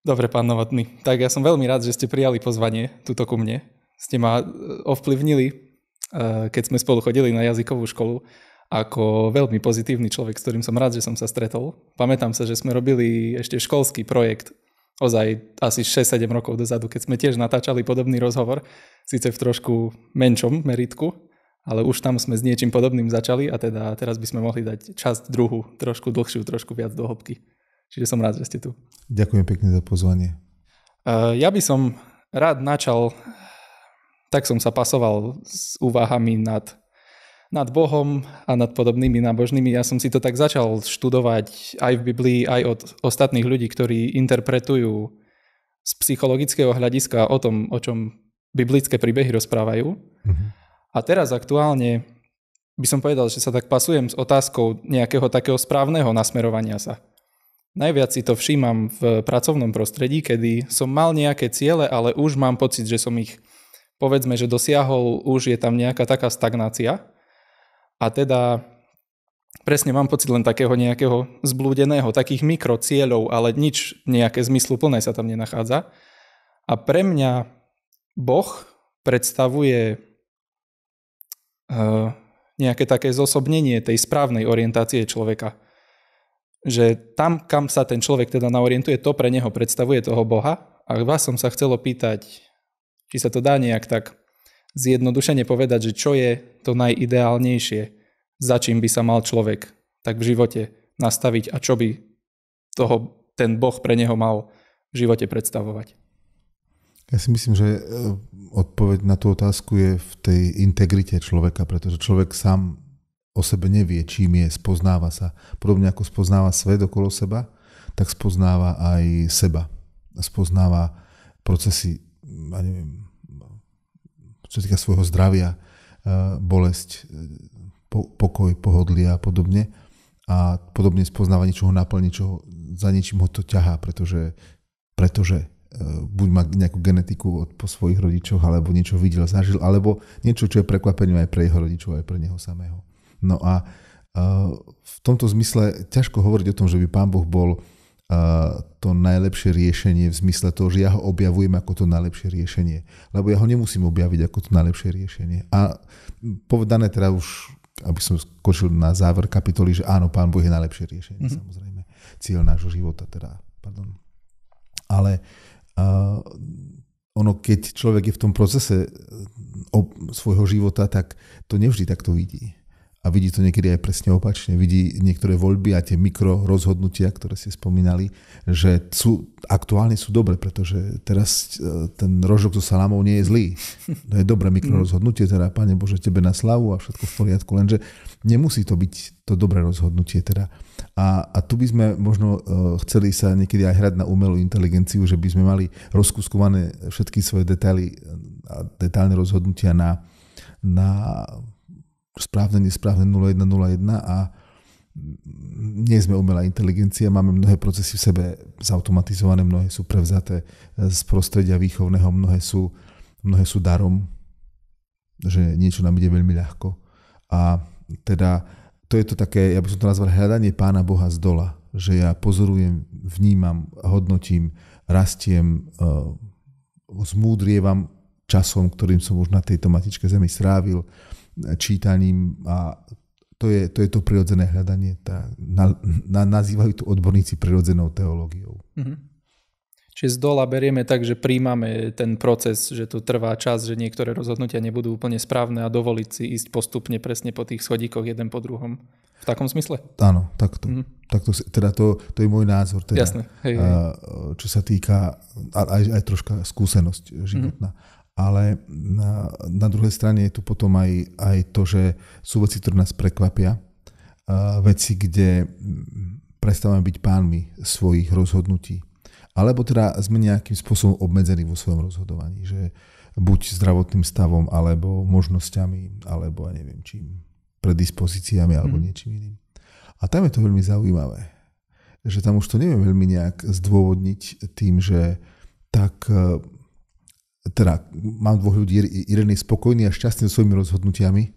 Dobre, pán Novotný. Tak ja som veľmi rád, že ste prijali pozvanie tuto ku mne. Ste ma ovplyvnili, keď sme spolu chodili na jazykovú školu, ako veľmi pozitívny človek, s ktorým som rád, že som sa stretol. Pamätám sa, že sme robili ešte školský projekt, ozaj asi 6-7 rokov dozadu, keď sme tiež natáčali podobný rozhovor, síce v trošku menšom meritku, ale už tam sme s niečím podobným začali a teda teraz by sme mohli dať časť druhú, trošku dlhšiu, trošku viac do hĺbky. Čiže som rád, že ste tu. Ďakujem pekne za pozvanie. Ja by som rád načal, tak som sa pasoval s úvahami nad Bohom a nad podobnými nábožnými. Ja som si to tak začal študovať aj v Biblii, aj od ostatných ľudí, ktorí interpretujú z psychologického hľadiska o tom, o čom biblické príbehy rozprávajú. Mhm. A teraz aktuálne by som povedal, že sa tak pasujem s otázkou nejakého takého správneho nasmerovania sa. Najviac si to všímam v pracovnom prostredí, kedy som mal nejaké ciele, ale už mám pocit, že som ich, povedzme, že dosiahol, už je tam nejaká taká stagnácia. A teda presne mám pocit len takého nejakého zblúdeného, takých mikrocieľov, ale nič nejaké zmysluplné sa tam nenachádza. A pre mňa Boh predstavuje nejaké také zosobnenie tej správnej orientácie človeka. Že tam, kam sa ten človek teda naorientuje, to pre neho predstavuje toho Boha. A vás som sa chcel opýtať, či sa to dá nejak tak zjednodušene povedať, že čo je to najideálnejšie, za čím by sa mal človek tak v živote nastaviť a čo by ten Boh pre neho mal v živote predstavovať. Ja si myslím, že odpoveď na tú otázku je v tej integrite človeka, pretože človek sám o sebe nevie, čím je, spoznáva sa. Podobne ako spoznáva svet okolo seba, tak spoznáva aj seba. Spoznáva procesy, ja neviem, čo týka svojho zdravia, bolesť, pokoj, pohodlie a podobne. A podobne spoznáva niečo ho naplní, za niečím ho to ťahá, pretože buď má nejakú genetiku po svojich rodičoch, alebo niečo videl, zažil, alebo niečo, čo je prekvapením aj pre jeho rodičov, aj pre neho samého. No a v tomto zmysle ťažko hovoriť o tom, že by Pán Boh bol to najlepšie riešenie v zmysle toho, že ja ho objavujem ako to najlepšie riešenie. Lebo ja ho nemusím objaviť ako to najlepšie riešenie. A povedané teda už, aby som skočil na záver kapitoly, že áno, Pán Boh je najlepšie riešenie, samozrejme. Cieľ nášho života teda, pardon. Ale keď človek je v tom procese svojho života, tak to nevždy takto vidí. A vidí to niekedy aj presne opačne. Vidí niektoré voľby a tie mikro rozhodnutia, ktoré ste spomínali, že aktuálne sú dobre, pretože teraz ten rožok so salámou nie je zlý. To je dobré mikro rozhodnutie, teda Pane Bože, tebe na slavu a všetko v poriadku, lenže nemusí to byť to dobré rozhodnutie. Teda. A tu by sme možno chceli sa niekedy aj hrať na umelú inteligenciu, že by sme mali rozkuskované všetky svoje detaily a detailné rozhodnutia na správne, nesprávne 0101 a nie sme umelá inteligencia, máme mnohé procesy v sebe zautomatizované, mnohé sú prevzaté z prostredia výchovného, mnohé sú darom, že niečo nám ide veľmi ľahko. A teda to je to také, ja by som to nazval hľadanie Pána Boha z dola, že ja pozorujem, vnímam, hodnotím, rastiem, zmúdrievam časom, ktorým som už na tejto matičke zemi strávil, čítaním a to je to prirodzené hľadanie. Nazývajú to odborníci prirodzenou teológiou. Čiže z dola berieme tak, že príjmame ten proces, že to trvá čas, že niektoré rozhodnutia nebudú úplne správne a dovoliť si ísť postupne presne po tých schodíkoch jeden po druhom. V takom smysle? Áno, takto. Teda to je môj názor. Teda, jasné. Hej. Čo sa týka aj troška skúsenosť životná. Ale na druhej strane je tu potom aj to, že sú veci, ktoré nás prekvapia. Veci, kde prestávame byť pánmi svojich rozhodnutí. Alebo teda sme nejakým spôsobom obmedzení vo svojom rozhodovaní. Že buď zdravotným stavom, alebo možnosťami, alebo ja neviem čím, predispozíciami, alebo niečím iným. A tam je to veľmi zaujímavé. Že tam už to neviem veľmi nejak zdôvodniť tým, že tak... Teda mám dvoch ľudí, jeden je spokojný a šťastný so svojimi rozhodnutiami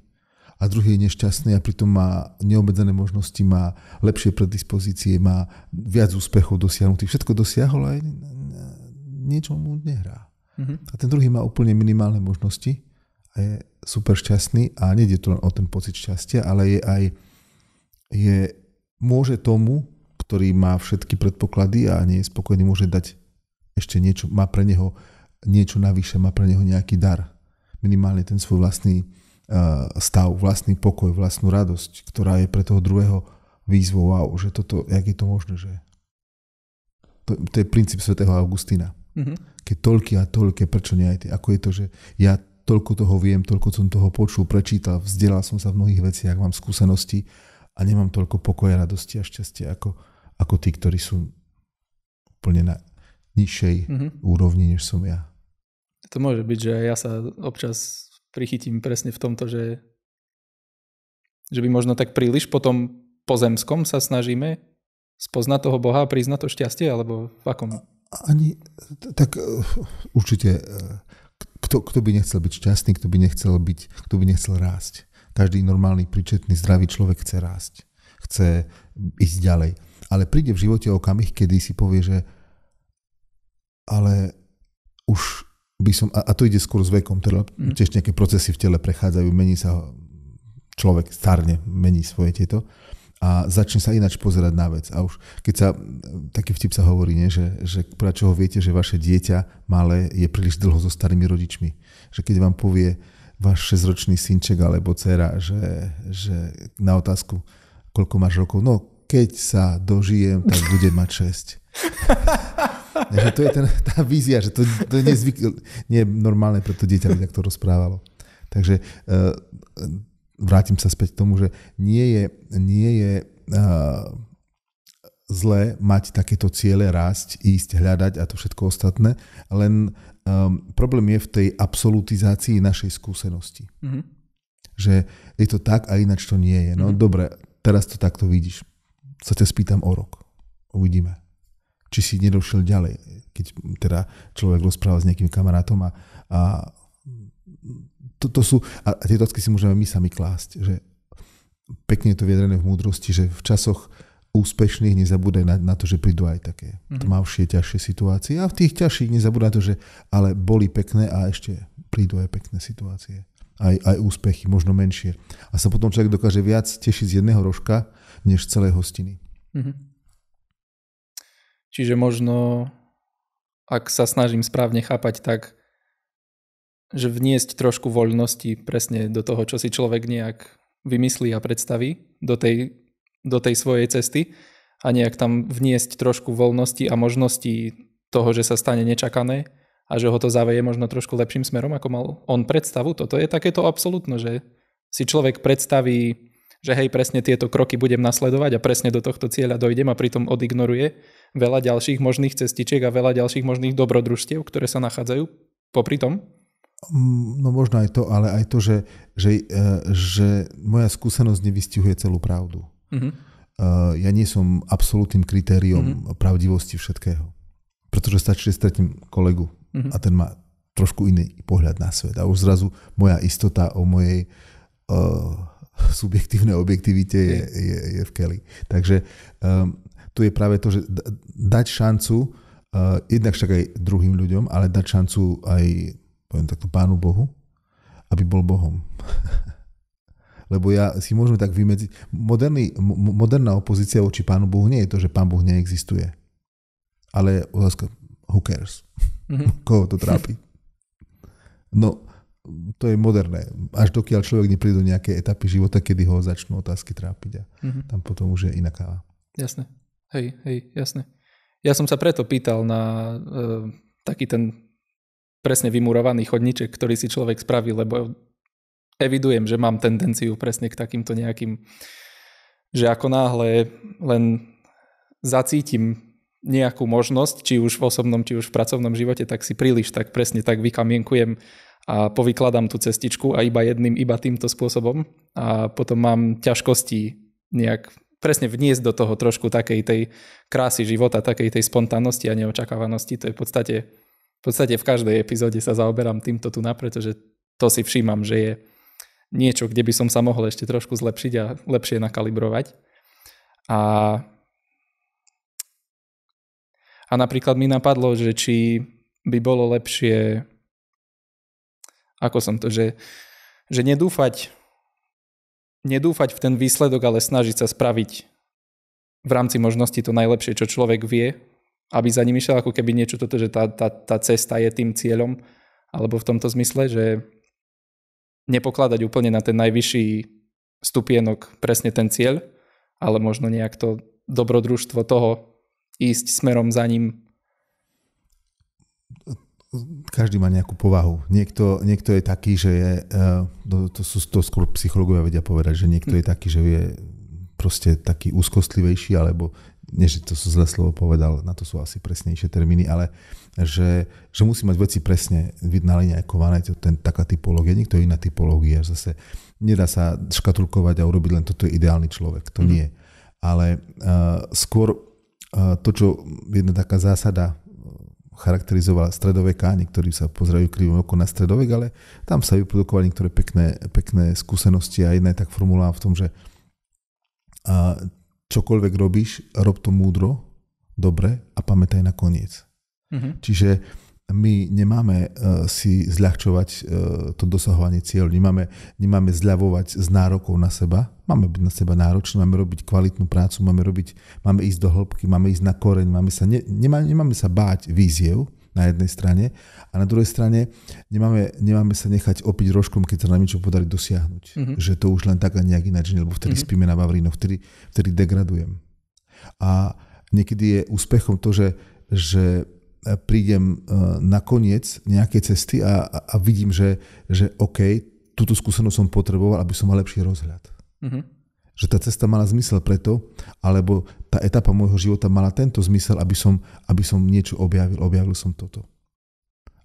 a druhý je nešťastný a pritom má neobmedzené možnosti, má lepšie predispozície, má viac úspechov dosiahnutých. Všetko dosiahol aj niečo mu nehrá. A ten druhý má úplne minimálne možnosti a je super šťastný a nejde to len o ten pocit šťastia, ale môže tomu, ktorý má všetky predpoklady a nie je spokojný, môže dať ešte niečo, má pre neho niečo navyše, má pre neho nejaký dar. Minimálne ten svoj vlastný stav, vlastný pokoj, vlastnú radosť, ktorá je pre toho druhého výzvou, wow, že toto, jak je to možné, že to je princíp svätého Augustína. Keď toľky a toľké, prečo nie aj ty? Ako je to, že ja toľko toho viem, toľko som toho počul, prečítal, vzdelal som sa v mnohých veciach, mám skúsenosti a nemám toľko pokoja, radosti a šťastia ako tí, ktorí sú úplne na nižšej úrovni, než som ja. To môže byť, že ja sa občas prichytím presne v tomto, že by možno tak príliš po tom pozemskom sa snažíme spoznať toho Boha a priznať to šťastie, alebo v akom? Tak určite, kto by nechcel byť šťastný, kto by nechcel rásť. Každý normálny, príčetný, zdravý človek chce rásť. Chce ísť ďalej. Ale príde v živote okamih, kedy si povie, že ale už by som, a to ide skôr s vekom, teda tiež nejaké procesy v tele prechádzajú, mení sa človek, starne, mení svoje tieto a začne sa ináč pozerať na vec. A už keď sa, taký vtip sa hovorí, nie, že podľa čoho viete, že vaše dieťa malé je príliš dlho so starými rodičmi. Že keď vám povie váš 6-ročný synček alebo dcera, že na otázku, koľko máš rokov, no keď sa dožijem, tak budem mať 6. Že to je tá vízia, že to nie je normálne pre to dieťa, aby takto rozprávalo. Takže vrátim sa späť k tomu, že nie je zlé mať takéto ciele, rásť, ísť, hľadať a to všetko ostatné, len problém je v tej absolutizácii našej skúsenosti. Že je to tak a ináč to nie je. No dobre, teraz to takto vidíš. Sa ťa spýtam o rok. Uvidíme. Či si nedošiel ďalej, keď teda človek rozpráva s nejakým kamarátom a to sú, a tie otázky si môžeme my sami klásť, že pekne je to vyjadrené v múdrosti, že v časoch úspešných nezabúdaj na to, že prídu aj také tmavšie, ťažšie situácie a v tých ťažších nezabúdaj na to, že ale boli pekné a ešte prídu aj pekné situácie. Aj úspechy, možno menšie. A sa potom človek dokáže viac tešiť z jedného rožka, než z celej hostiny. Čiže možno, ak sa snažím správne chápať, tak, že vniesť trošku voľnosti presne do toho, čo si človek nejak vymyslí a predstaví do tej svojej cesty a nejak tam vniesť trošku voľnosti a možností toho, že sa stane nečakané a že ho to zaveje možno trošku lepším smerom, ako mal on predstavu. Toto je takéto absolútno, že si človek predstaví, že hej, presne tieto kroky budem nasledovať a presne do tohto cieľa dojdem a pritom odignoruje veľa ďalších možných cestičiek a veľa ďalších možných dobrodružstiev, ktoré sa nachádzajú popri tom? No možno aj to, ale aj to, že moja skúsenosť nevystihuje celú pravdu. Ja nie som absolútnym kritériom pravdivosti všetkého. Pretože stačí, že stretnem kolegu a ten má trošku iný pohľad na svet. A už zrazu moja istota o mojej subjektívnej objektivite je v keli. Takže tu je práve to, že dať šancu jednak však aj druhým ľuďom, ale dať šancu aj, poviem takto, Pánu Bohu, aby bol Bohom. Lebo ja si môžeme tak vymedziť. Moderná opozícia voči Pánu Bohu nie je to, že Pán Boh neexistuje. Ale otázka, who cares? Koho to trápi? No, to je moderné. Až dokiaľ človek nepríde do nejakej etapy života, kedy ho začnú otázky trápiť a tam potom už je iná káva. Jasné. Hej, jasné. Ja som sa preto pýtal na taký ten presne vymurovaný chodníček, ktorý si človek spraví, lebo evidujem, že mám tendenciu presne k takýmto nejakým, že ako náhle len zacítim nejakú možnosť, či už v osobnom, či už v pracovnom živote, tak si príliš tak presne tak vykamienkujem a povykladám tú cestičku a iba týmto spôsobom a potom mám ťažkosti nejak presne vniesť do toho trošku takej tej krásy života, takej tej spontánnosti a neočakávanosti. To je v podstate v každej epizóde sa zaoberám týmto tu pretože to si všímam, že je niečo, kde by som sa mohol ešte trošku zlepšiť a lepšie nakalibrovať. A napríklad mi napadlo, že či by bolo lepšie, že nedúfať v ten výsledok, ale snažiť sa spraviť v rámci možnosti to najlepšie, čo človek vie, aby za ním išiel ako keby niečo toto, že tá cesta je tým cieľom, alebo v tomto zmysle, že nepokladať úplne na ten najvyšší stupienok presne ten cieľ, ale možno nejak to dobrodružstvo toho ísť smerom za ním. Každý má nejakú povahu. Niekto je taký, že je, to skôr psychológovia vedia povedať, že niekto je taký, že je proste taký úzkostlivejší, alebo nie, že to sú zlé slovo povedal, na to sú asi presnejšie termíny, ale že musí mať veci presne nalinejkované, taká typológia, niekto je iná typológia, zase nedá sa škatulkovať a urobiť len toto je ideálny človek, to nie. Ale skôr to, čo jedna taká zásada charakterizovala stredoveka, niektorí sa pozerajú krivým okom na stredovek, ale tam sa vyprodukovali niektoré pekné skúsenosti a jedna je tak formulovaná v tom, že čokoľvek robíš, rob to múdro, dobre a pamätaj na koniec. Čiže my nemáme si zľahčovať to dosahovanie cieľov, nemáme zľavovať z nárokov na seba, máme byť na seba náročný, máme robiť kvalitnú prácu, máme ísť do hĺbky, máme ísť na koreň, nemáme sa báť víziev na jednej strane a na druhej strane nemáme sa nechať opiť rožkom, keď sa nám niečo podarí dosiahnuť. Že to už len tak a nejak ináč, lebo vtedy spíme na vavrínoch, vtedy degradujem. A niekedy je úspechom to, že prídem na koniec nejakej cesty a vidím, že OK, túto skúsenosť som potreboval, aby som mal lepší rozhľad. Že tá cesta mala zmysel preto, alebo tá etapa môjho života mala tento zmysel, aby som niečo objavil som toto.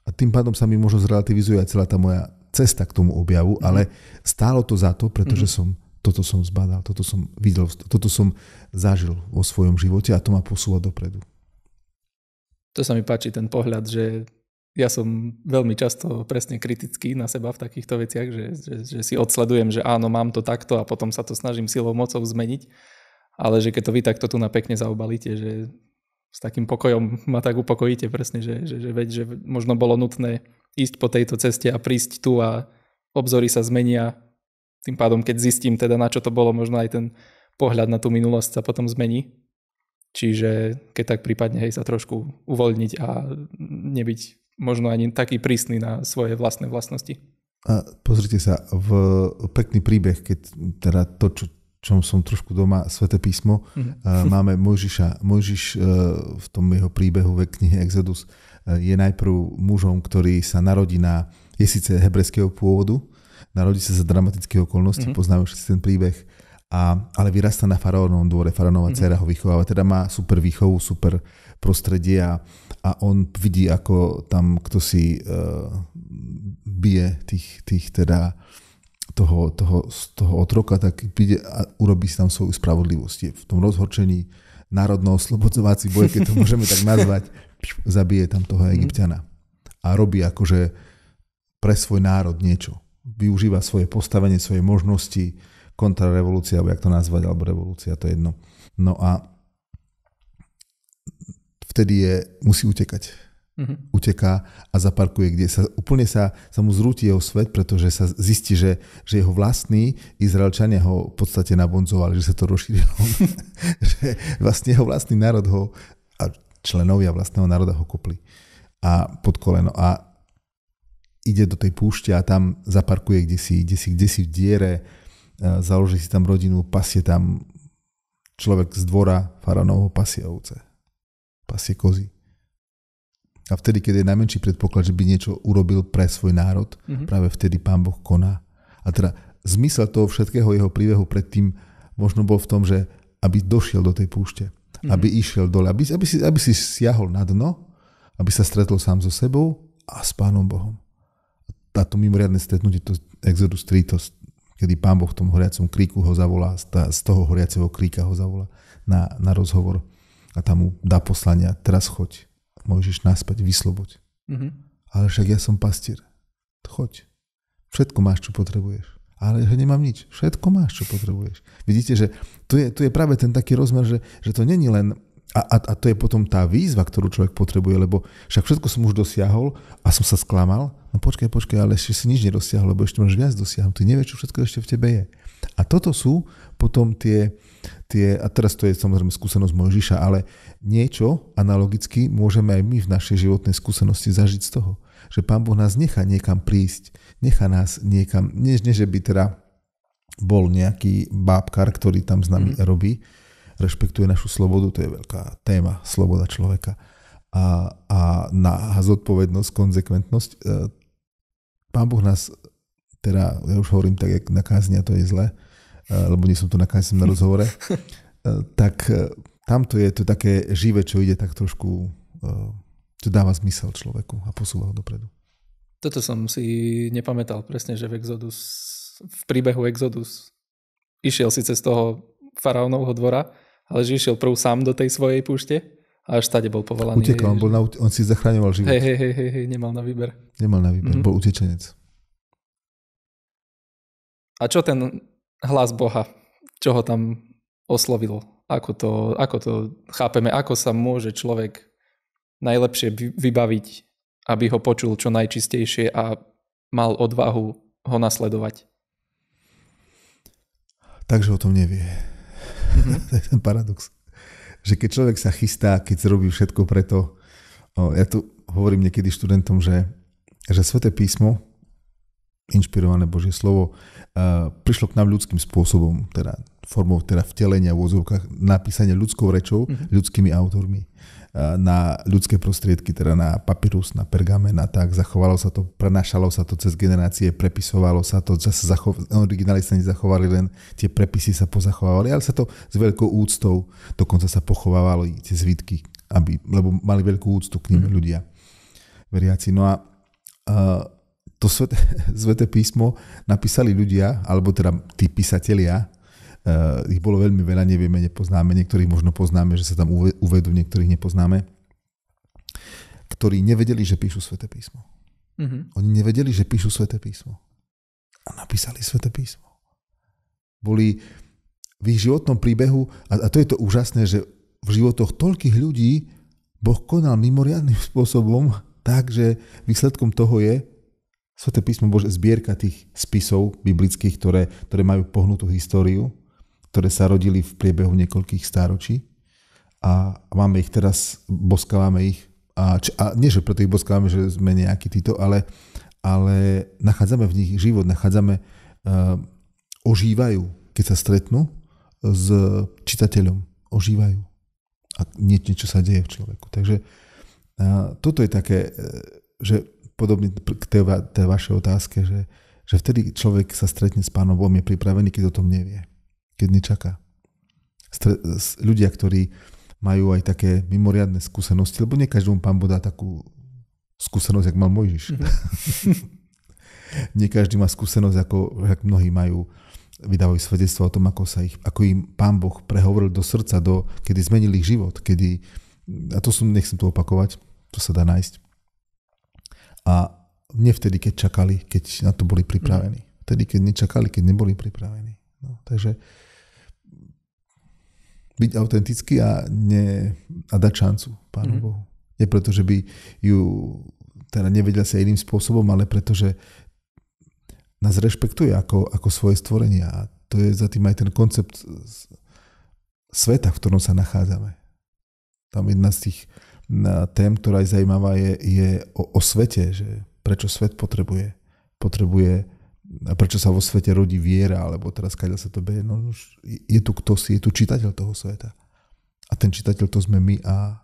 A tým pádom sa mi možno zrelativizuje aj celá tá moja cesta k tomu objavu, ale stálo to za to, pretože toto som zbadal, toto som videl, toto som zažil vo svojom živote a to ma posúva dopredu. To sa mi páči, ten pohľad, že ja som veľmi často presne kritický na seba v takýchto veciach, že si odsledujem, že áno, mám to takto a potom sa to snažím silou mocou zmeniť, ale že keď to vy takto tu na pekne zaobalíte, že s takým pokojom ma tak upokojíte presne, že možno bolo nutné ísť po tejto ceste a prísť tu a obzory sa zmenia. Tým pádom, keď zistím teda, na čo to bolo, možno aj ten pohľad na tú minulosť sa potom zmení. Čiže keď tak prípadne sa trošku uvoľniť a nebyť možno ani taký prísny na svoje vlastné vlastnosti. A pozrite sa, pekný príbeh, keď teda to, čom som trošku doma, Sväté písmo, máme Mojžiša. Mojžiš v tom jeho príbehu ve knihe Exodus je najprv mužom, ktorý sa narodí je síce hebrejského pôvodu, narodí sa za dramatické okolnosti, poznáme všetci ten príbeh, ale vyrastá na faraónovom dvore, faraónova dcéra ho vychováva, teda má super výchovu, super prostredie a on vidí, ako tam kto si bije tých teda toho otroka, tak príde a urobí si tam svoju spravodlivosť. Je v tom rozhorčení národno-oslobodzovací boj, keď to môžeme tak nazvať, zabije tam toho Egypťana a robí akože pre svoj národ niečo. Využíva svoje postavenie, svoje možnosti, kontrarevolúcia, alebo jak to nazvať, alebo revolúcia, to je jedno. No a vtedy musí utekať. Uteká a zaparkuje, kde sa mu zrúti jeho svet, pretože sa zistí, že jeho vlastní Izraelčania ho v podstate nabonzovali, že sa to rozšírilo. Že vlastne jeho vlastný národ a členovia vlastného národa ho kopli a pod koleno. A ide do tej púšte a tam zaparkuje kdesi v diere, založí si tam rodinu, pasie tam človek z dvora faraónovho, pasie ovce, pasie kozy. A vtedy, keď je najmenší predpoklad, že by niečo urobil pre svoj národ, práve vtedy Pán Boh koná. A teda zmysel toho všetkého jeho príbehu predtým možno bol v tom, že aby došiel do tej púšte, aby išiel dole, aby si siahol na dno, aby sa stretol sám so sebou a s Pánom Bohom. Táto mimoriadne stretnutie, to Exodus 3, kedy Pán Boh v tom horiacom kríku ho zavolá, z toho horiaceho kríka ho zavolá na rozhovor a tam mu dá poslania, teraz choď, Mojžiš naspäť, vysloboď. Ale však ja som pastier, choď, všetko máš, čo potrebuješ. Ale že nemám nič, všetko máš, čo potrebuješ. Vidíte, že tu je práve ten taký rozmer, že to není len A to je potom tá výzva, ktorú človek potrebuje, lebo však všetko som už dosiahol a som sa sklamal. No počkaj, ale ešte si nič nedosiahol, lebo ešte máš viac dosiahnuť. Ty nevieš, čo všetko ešte v tebe je. A toto sú potom tie a teraz to je samozrejme skúsenosť Mojžiša, ale niečo analogicky môžeme aj my v našej životnej skúsenosti zažiť z toho, že Pán Boh nás nechá niekam prísť, nechá nás niekam, nie že by teda bol nejaký bábkar, ktorý tam s nami robí, rešpektuje našu slobodu, to je veľká téma, sloboda človeka a na zodpovednosť, konzekventnosť. Pán Boh nás, teda ja už hovorím tak, jak na kázni, a to je zle, lebo nie som tu na kázni, som na rozhovore, tak tamto je to také živé, čo ide tak trošku, čo dáva zmysel človeku a posúva ho dopredu. Toto som si nepamätal presne, že v príbehu Exodus išiel si cez toho faraónovho dvora, ale že išiel prv sám do tej svojej púšte a až tade bol povolaný. Utekal, on si zachraňoval život. Hej, nemal na výber. Bol utečenec. A čo ten hlas Boha? Čo ho tam oslovil? Ako to chápeme? Ako sa môže človek najlepšie vybaviť, aby ho počul čo najčistejšie a mal odvahu ho nasledovať? Takže o tom nevie. To je ten paradox. Že keď človek sa chystá, keď robí všetko preto, ja tu hovorím niekedy študentom, že Sväté písmo, inšpirované Božie slovo, prišlo k nám ľudským spôsobom, teda formou teda vtelenia v úvodzovkách, napísanie ľudskou rečou, ľudskými autormi, na ľudské prostriedky, teda na papyrus, na pergamen a tak, zachovalo sa to, prenášalo sa to cez generácie, prepisovalo sa to, origináli sa nezachovali, len tie prepisy sa pozachovávali, ale sa to s veľkou úctou, dokonca sa pochovávali tie zvitky, lebo mali veľkú úctu k nim ľudia, veriaci. No a to Sväté písmo napísali ľudia, alebo teda tí písatelia, ich bolo veľmi veľa, nevieme, nepoznáme, niektorých možno poznáme, že sa tam uvedú, niektorých nepoznáme, ktorí nevedeli, že píšu Sväté písmo. Oni nevedeli, že píšu Sväté písmo. A napísali Sväté písmo. Boli v ich životnom príbehu, a to je to úžasné, že v životoch toľkých ľudí Boh konal mimoriadnym spôsobom, tak, že výsledkom toho je Sväté písmo, Bože, zbierka tých spisov biblických, ktoré majú pohnutú históriu, ktoré sa rodili v priebehu niekoľkých stáročí a máme ich teraz, boskávame ich a nie, že preto ich boskávame, že sme nejakí títo, ale nachádzame v nich život, ožívajú, keď sa stretnú s čitateľom, ožívajú a niečo sa deje v človeku. Takže toto je také, že podobne k tej vašej otázke, že vtedy človek sa stretne s Pánom Bohom, je pripravený, keď o tom nevie. Keď nečaká. Ľudia, ktorí majú aj také mimoriadne skúsenosti, lebo nie každému Pán Boh dá takú skúsenosť, jak mal Mojžiš. Nie každý má skúsenosť, ako mnohí majú, vydávajú svedectvo o tom, ako im Pán Boh prehovoril do srdca, kedy zmenil ich život, a to nechcem to opakovať, to sa dá nájsť. A nie vtedy, keď čakali, keď na to boli pripravení. Vtedy, keď nečakali, keď neboli pripravení. No, takže byť autentický a dať šancu Pánu Bohu. Nie preto, že by ju teda nevedel sa iným spôsobom, ale preto, že nás rešpektuje ako svoje stvorenie. A to je za tým aj ten koncept sveta, v ktorom sa nachádzame. Tam jedna z tých tém, ktorá je zaujímavá, je o svete, že prečo svet potrebuje a prečo sa vo svete rodí viera, alebo teraz kaďa sa to beje. No, je tu je tu čitateľ toho sveta. A ten čitateľ to sme my a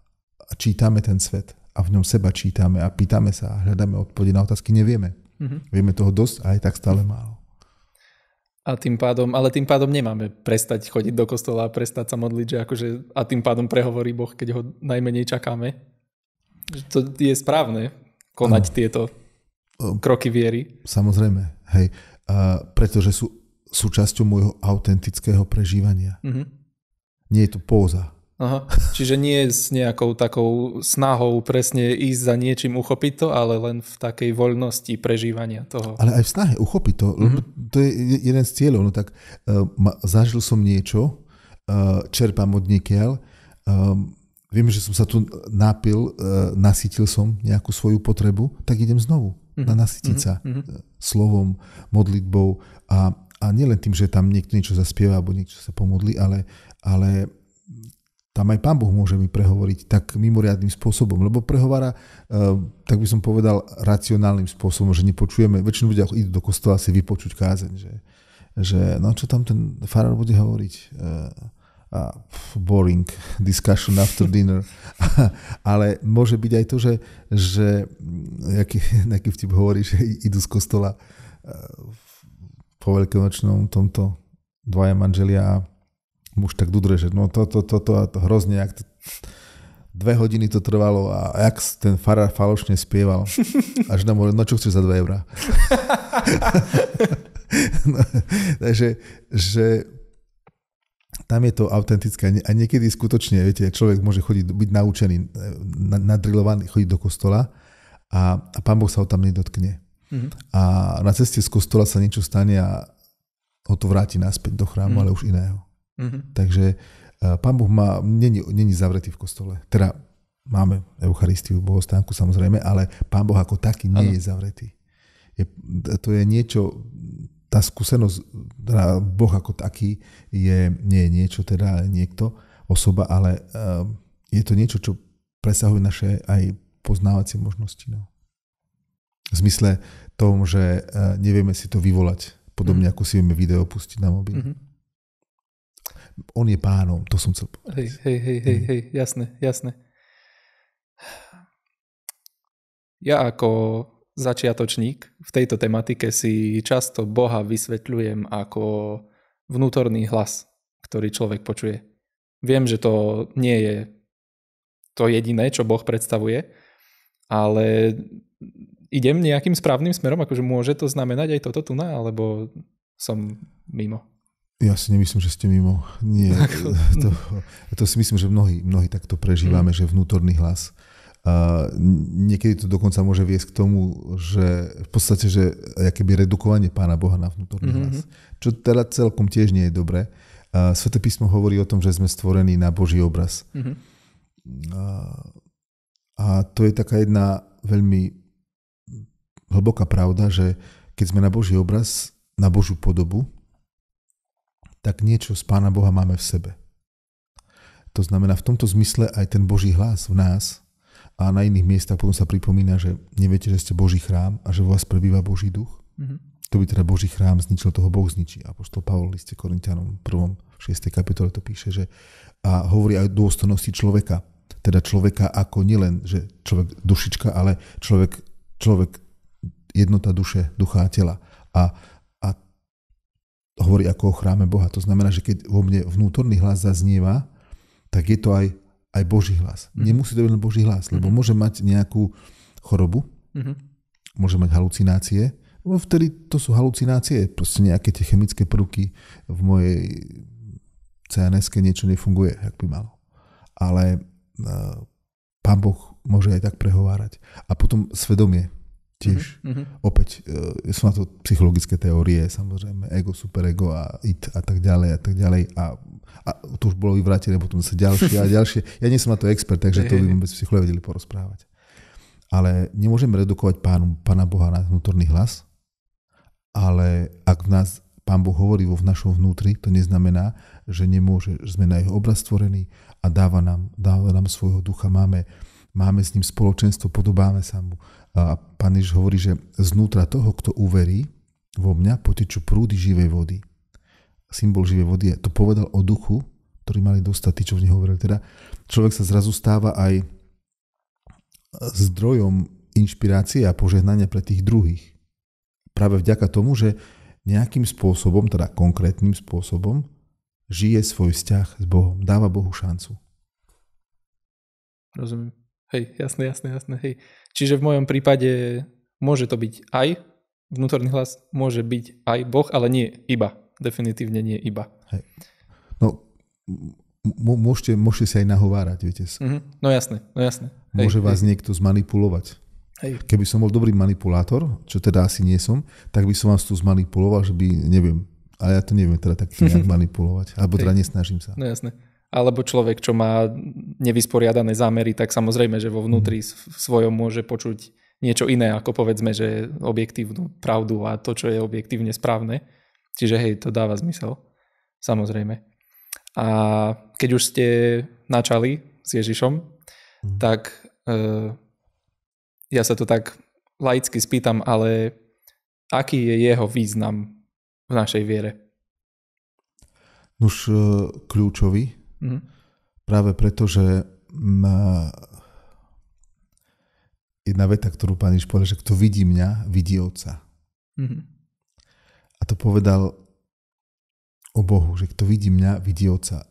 čítame ten svet a v ňom seba čítame a pýtame sa a hľadáme odpovede na otázky. Nevieme. Vieme toho dosť a aj tak stále málo. A tým pádom nemáme prestať chodiť do kostola a prestať sa modliť, že akože, a tým pádom prehovorí Boh, keď ho najmenej čakáme. To je správne konať tieto kroky viery. Samozrejme, hej. Pretože sú súčasťou môjho autentického prežívania. Nie je to póza. Aha. Čiže nie s nejakou takou snahou presne ísť za niečím, uchopiť to, ale len v takej voľnosti prežívania toho. Ale aj v snahe uchopiť to, lebo to je jeden z cieľov. No tak zažil som niečo, čerpám od niekiaľ, viem, že som sa tu napil, nasytil som nejakú svoju potrebu, tak idem znovu nasytiť sa slovom, modlitbou a nielen tým, že tam niekto niečo zaspieva alebo niečo sa pomodlí, ale tam aj Pán Boh môže mi prehovoriť tak mimoriadnym spôsobom, lebo prehovára, tak by som povedal, racionálnym spôsobom, že nepočujeme, väčšinou ľudia idú do kostola si vypočuť kázeň, že no čo tam ten farár bude hovoriť, boring discussion after dinner, ale môže byť aj to, že nejaký vtip hovorí, že idú z kostola po veľkonočnom tomto dvaja manželia a muž tak dudre, že no to hrozne, 2 hodiny to trvalo a jak ten farár falošne spieval. Až nám hovorí, no čo chceš za 2 eurá? No, takže, že tam je to autentické a niekedy skutočne, viete, človek môže byť naučený, nadrilovaný, chodiť do kostola a Pán Boh sa ho tam nedotkne. A na ceste z kostola sa niečo stane a ho to vráti naspäť do chrámu, ale už iného. Takže Pán Boh není zavretý v kostole. Teda máme Eucharistiu, bohostánku samozrejme, ale Pán Boh ako taký nie je zavretý. To je niečo, tá skúsenosť, teda Boh ako taký nie je niečo, teda niekto, osoba, ale je to niečo, čo presahuje naše aj poznávacie možnosti. No. V zmysle tom, že nevieme si to vyvolať, podobne ako si vieme video pustiť na mobil. On je pánom, to som chcel povedať. Hej, jasné. Ja ako začiatočník v tejto tematike si často Boha vysvetľujem ako vnútorný hlas, ktorý človek počuje. Viem, že to nie je to jediné, čo Boh predstavuje, ale idem nejakým správnym smerom, akože môže to znamenať aj toto tu alebo som mimo? Ja si nemyslím, že ste mimo. Nie. To si myslím, že mnohí takto prežívame, že vnútorný hlas. Niekedy to dokonca môže viesť k tomu, že v podstate, že akéby redukovanie Pána Boha na vnútorný hlas. Čo teda celkom tiež nie je dobré. Sväté písmo hovorí o tom, že sme stvorení na Boží obraz. A to je taká jedna veľmi hlboká pravda, že keď sme na Boží obraz, na Božiu podobu, tak niečo z Pána Boha máme v sebe. To znamená, v tomto zmysle aj ten Boží hlas v nás a na iných miestach potom sa pripomína, že neviete, že ste Boží chrám a že vo vás prebýva Boží duch. To by teda Boží chrám zničil, toho Boh zničí. Apoštol Pavol v liste Korinťanom 1. 6. kapitole to píše, že a hovorí aj o dôstojnosti človeka. Teda človeka ako nielen, že človek dušička, ale človek jednota duše, ducha a tela. A hovorí ako o chráme Boha. To znamená, že keď vo mne vnútorný hlas zaznieva, tak je to aj Boží hlas. Nemusí to byť len Boží hlas, lebo môže mať nejakú chorobu, môže mať halucinácie, lebo vtedy to sú halucinácie, proste nejaké tie chemické prvky v mojej CNS-ke niečo nefunguje, jak by malo. Ale Pán Boh môže aj tak prehovárať. A potom svedomie tiež. Opäť, sú na to psychologické teórie, samozrejme, ego, superego a it a tak ďalej. A to už bolo vyvrátené, potom sa ďalšie a ďalšie. Ja nie som na to expert, takže to by bez psychológie vedeli porozprávať. Ale nemôžeme redukovať Pána Boha na vnútorný hlas, ale ak v nás Pán Boh hovorí vo našom vnútri, to neznamená, že nemôže, že sme na jeho obraz stvorení a dáva nám svojho ducha, máme s ním spoločenstvo, podobáme sa mu. A Pán Ježiš hovorí, že znútra toho, kto uverí vo mňa, potečú prúdy živej vody. Symbol živej vody, to povedal o duchu, ktorý mali dostať tí, čo v neho hovorili. Teda človek sa zrazu stáva aj zdrojom inšpirácie a požehnania pre tých druhých. Práve vďaka tomu, že nejakým spôsobom, teda konkrétnym spôsobom, žije svoj vzťah s Bohom, dáva Bohu šancu. Rozumiem. Hej, jasné, hej. Čiže v mojom prípade môže to byť aj vnútorný hlas, môže byť aj Boh, ale nie iba. Definitívne nie iba. Hej. No, môžete si aj nahovárať, viete. No jasné. Môže vás niekto zmanipulovať. Hej. Keby som bol dobrý manipulátor, čo teda asi nie som, tak by som vás tu zmanipuloval, že by, neviem, ale ja to neviem teda tak nejak manipulovať, alebo teda nesnažím sa. No jasné. alebo človek, čo má nevysporiadané zámery, tak samozrejme, že vo vnútri svojom môže počuť niečo iné, ako povedzme, že objektívnu pravdu a to, čo je objektívne správne. Čiže hej, to dáva zmysel. Samozrejme. A keď už ste načali s Ježišom, tak ja sa to tak laicky spýtam, ale aký je jeho význam v našej viere? Už kľúčový. Práve preto, že jedna veta, ktorú Pán Ježiš povedal, že kto vidí mňa, vidí Otca. A to povedal o Bohu, že kto vidí mňa, vidí Otca.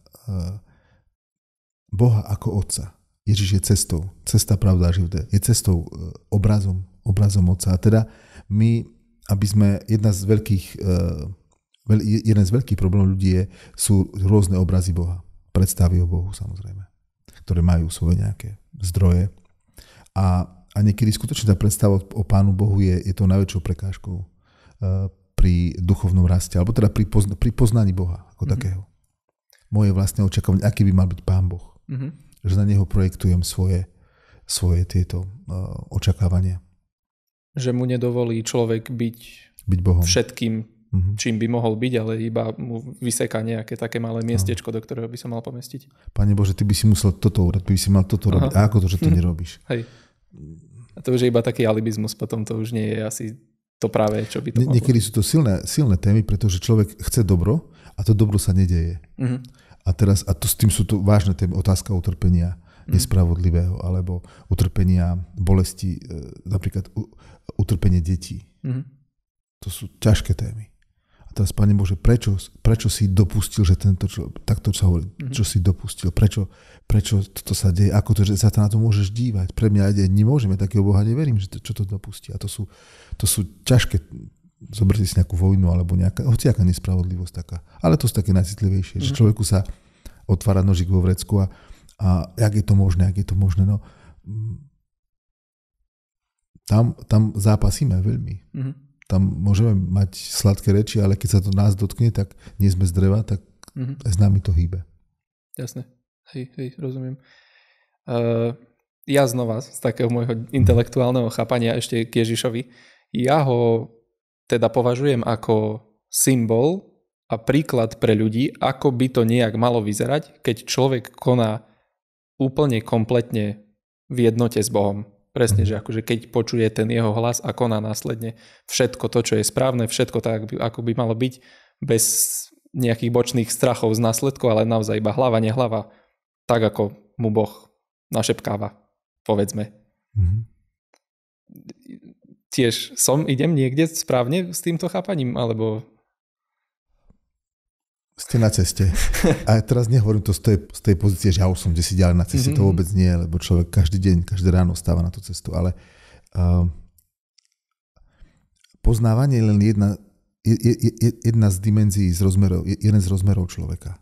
Boha ako Otca. Ježiš je cestou. Cesta, pravda a život. Je cestou, obrazom Otca. A teda my, aby sme jeden z veľkých problémov ľudí sú rôzne obrazy Boha. Predstavy o Bohu, samozrejme. Ktoré majú svoje nejaké zdroje. A niekedy skutočne tá predstava o Pánu Bohu je to najväčšou prekážkou pri duchovnom raste, alebo teda pri poznaní Boha ako takého. Moje vlastné očakávanie, aký by mal byť Pán Boh. Že na neho projektujem svoje tieto očakávania. Že mu nedovolí človek byť Bohom. Všetkým, čím by mohol byť, ale iba mu vyseká nejaké také malé miestečko, do ktorého by sa mal pomestiť. Pane Bože, ty by si musel toto urobiť, ty by si mal toto robiť. A ako to, že to nerobíš? Hej. A to už je iba taký alibizmus, potom to už nie je asi to práve, čo by to malo. Niekedy sú to silné témy, pretože človek chce dobro a to dobro sa nedeje. A s tým sú to vážne témy, otázka utrpenia nespravodlivého, alebo utrpenia bolesti, napríklad utrpenie detí. To sú ťažké témy. A teraz, Pane Bože, prečo si dopustil, že tento človek, takto sa hovorí, čo si dopustil, prečo toto sa deje, ako to, že sa na to môžeš dívať. Pre mňa nemôžeme, takého Boha neverím, že čo to dopustí. A to sú ťažké, zoberte si nejakú vojnu, alebo nejaká, hociaká nespravodlivosť taká. Ale to sú také najcitlivejšie, že človeku sa otvára nožík vo vrecku a jak je to možné, no. Tam zápasíme veľmi. Tam môžeme mať sladké reči, ale keď sa to nás dotkne, tak nie sme z dreva, tak s nami to hýbe. Jasné. Hej, rozumiem. Ja znova z takého môjho intelektuálneho chápania ešte k Ježišovi. Ja ho teda považujem ako symbol a príklad pre ľudí, ako by to nejak malo vyzerať, keď človek koná úplne kompletne v jednote s Bohom. Presne, že akože keď počuje ten jeho hlas a koná následne všetko to, čo je správne, všetko tak, ako by malo byť, bez nejakých bočných strachov z následkov, ale naozaj iba hlava, nehlava, tak ako mu Boh našepkáva, povedzme. Tiež idem niekde správne s týmto chápaním, alebo... Ste na ceste. A teraz nehovorím to z tej pozície, že ja už som kde si ďalej na ceste, to vôbec nie, lebo človek každý deň, každé ráno stáva na tú cestu, ale poznávanie je len jedna z dimenzií, jeden z rozmerov človeka.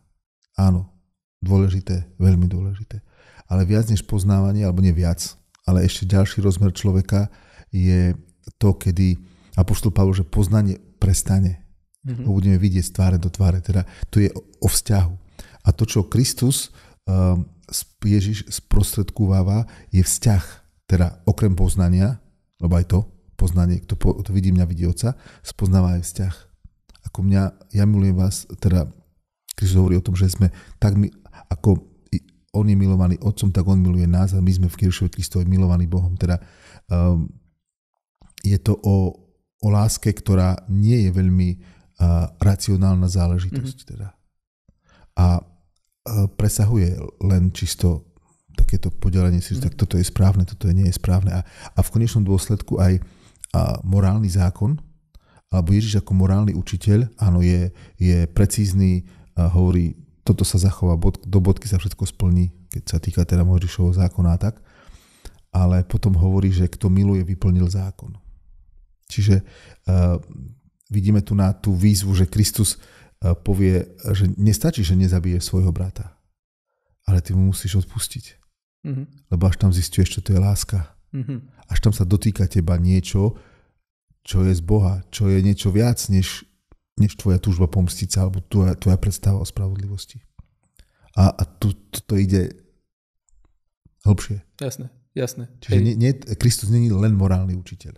Áno, dôležité, veľmi dôležité. Ale viac než poznávanie, alebo nie viac, ale ešte ďalší rozmer človeka je to, kedy apoštol Pavol, že poznanie prestane. Ho budeme vidieť z tváre do tváre. Teda to je o vzťahu. A to, čo Kristus, Ježiš sprostredkúváva, je vzťah. Teda okrem poznania, lebo aj to poznanie, kto to vidí mňa, vidí Otca, spoznáva aj vzťah. Ako ja milujem vás, teda Kristus hovorí o tom, že sme tak ako on je milovaný Otcom, tak on miluje nás a my sme v Ježišovi Kristovi milovaní Bohom. Teda je to o láske, ktorá nie je veľmi racionálna záležitosť. Teda. A presahuje len čisto takéto podelenie si, že tak toto je správne, toto nie je správne. A v konečnom dôsledku aj morálny zákon, alebo Ježiš ako morálny učiteľ, áno, je precízny, hovorí, toto sa zachová, do bodky sa všetko splní, keď sa týka teda Mojžišovho zákona a tak. Ale potom hovorí, že kto miluje, vyplnil zákon. Čiže vidíme tu na tú výzvu, že Kristus povie, že nestačí, že nezabiješ svojho brata, ale ty mu musíš odpustiť. Lebo až tam zisťuješ, čo to je láska. Až tam sa dotýka teba niečo, čo je z Boha, čo je niečo viac, než tvoja túžba pomstiť sa, alebo tvoja predstava o spravodlivosti. A tu to ide hlbšie. Jasné. Čiže Kristus nie je len morálny učiteľ.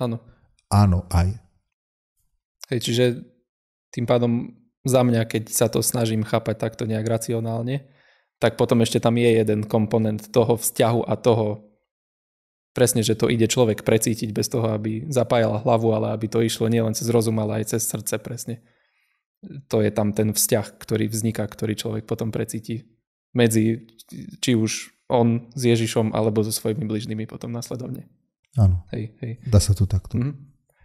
Áno, aj. Hej, čiže tým pádom za mňa, keď sa to snažím chápať takto nejak racionálne, tak potom ešte tam je jeden komponent toho vzťahu a toho presne, že to ide človek precítiť bez toho, aby zapájal hlavu, ale aby to išlo nielen cez rozum, ale aj cez srdce presne. To je tam ten vzťah, ktorý vzniká, ktorý človek potom precíti medzi či už on s Ježišom alebo so svojimi bližnými potom následovne. Áno. Hej. Dá sa to takto.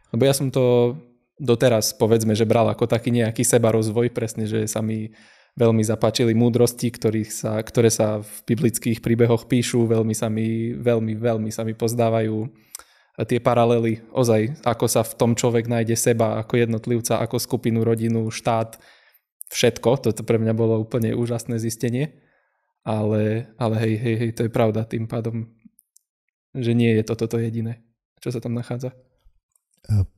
Lebo ja som to doteraz, povedzme, že bral ako taký nejaký sebarozvoj, presne, že sa mi veľmi zapáčili múdrosti, ktoré sa v biblických príbehoch píšu, veľmi sa mi pozdávajú tie paralely, ozaj, ako sa v tom človek nájde seba, ako jednotlivca, ako skupinu, rodinu, štát, všetko. Toto pre mňa bolo úplne úžasné zistenie, ale hej, to je pravda tým pádom, že nie je toto jediné, čo sa tam nachádza.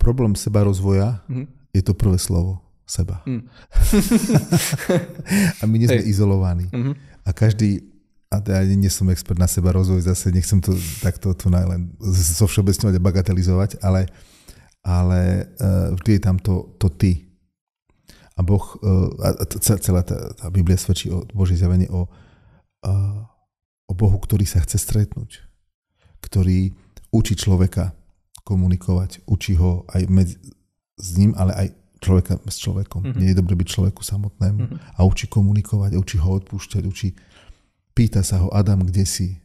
Problém sebarozvoja je to prvé slovo. Seba. A my nie sme izolovaní. A každý, a ja nie som expert na sebarozvoj, zase nechcem to takto tu len zo všeobecňovať a bagatelizovať, ale vždy je tam to ty. A Boh, celá tá Biblia svedčí o Božie zjavenie o Bohu, ktorý sa chce stretnúť. Ktorý učí človeka komunikovať, učí ho aj s ním, ale aj človeka s človekom. Nie je dobre byť človeku samotnému. A učí komunikovať, učí ho odpúšťať, pýta sa ho, Adam, kde si?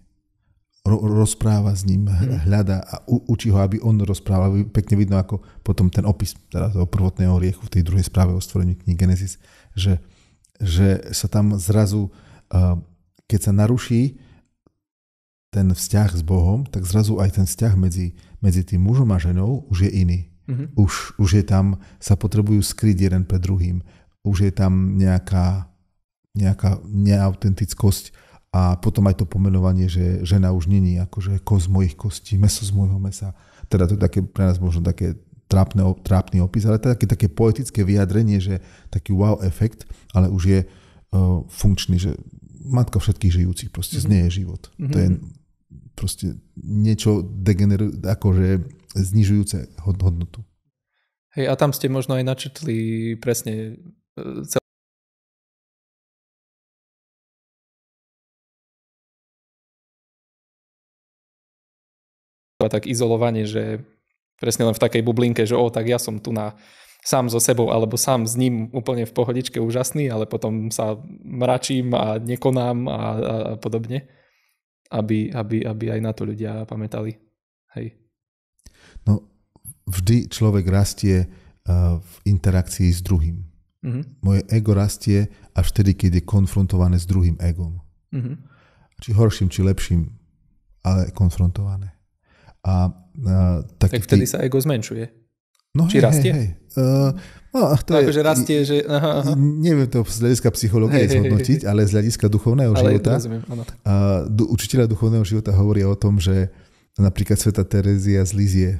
Rozpráva s ním, hľada a učí ho, aby on rozprával. Pekne vidno, ako potom ten opis teda toho prvotného hriechu v tej druhej správe o stvorení knihy Genesis, že sa tam zrazu, keď sa naruší ten vzťah s Bohom, tak zrazu aj ten vzťah medzi tým mužom a ženou už je iný. Už je tam, sa potrebujú skryť jeden pred druhým. Už je tam nejaká neautentickosť a potom aj to pomenovanie, že žena už není akože kosť z mojich kostí, mäso z môjho mäsa. Teda to je také pre nás možno také trápny opis, ale to je také poetické vyjadrenie, že taký wow efekt, ale už je funkčný, že matka všetkých žijúcich, proste z nej je život. To je proste niečo akože znižujúce hodnotu. Hej, a tam ste možno aj načetli presne tak izolovanie, že presne len v takej bublinke, že tak ja som tu sám so sebou alebo sám s ním úplne v pohodičke úžasný, ale potom sa mračím a nekonám a podobne, aby aj na to ľudia pamätali. Hej. No, vždy človek rastie v interakcii s druhým. Moje ego rastie až vtedy, keď je konfrontované s druhým egom. Či horším, či lepším, ale konfrontované. Tak vtedy sa ego zmenšuje. No, či rastie? Hej. To je, akože rastie, že... Aha. Neviem to z hľadiska psychológie zhodnotiť, ale z hľadiska duchovného života. Rozumiem, áno. Učiteľa duchovného života hovoria o tom, že napríklad Svätá Terézia z Lízie,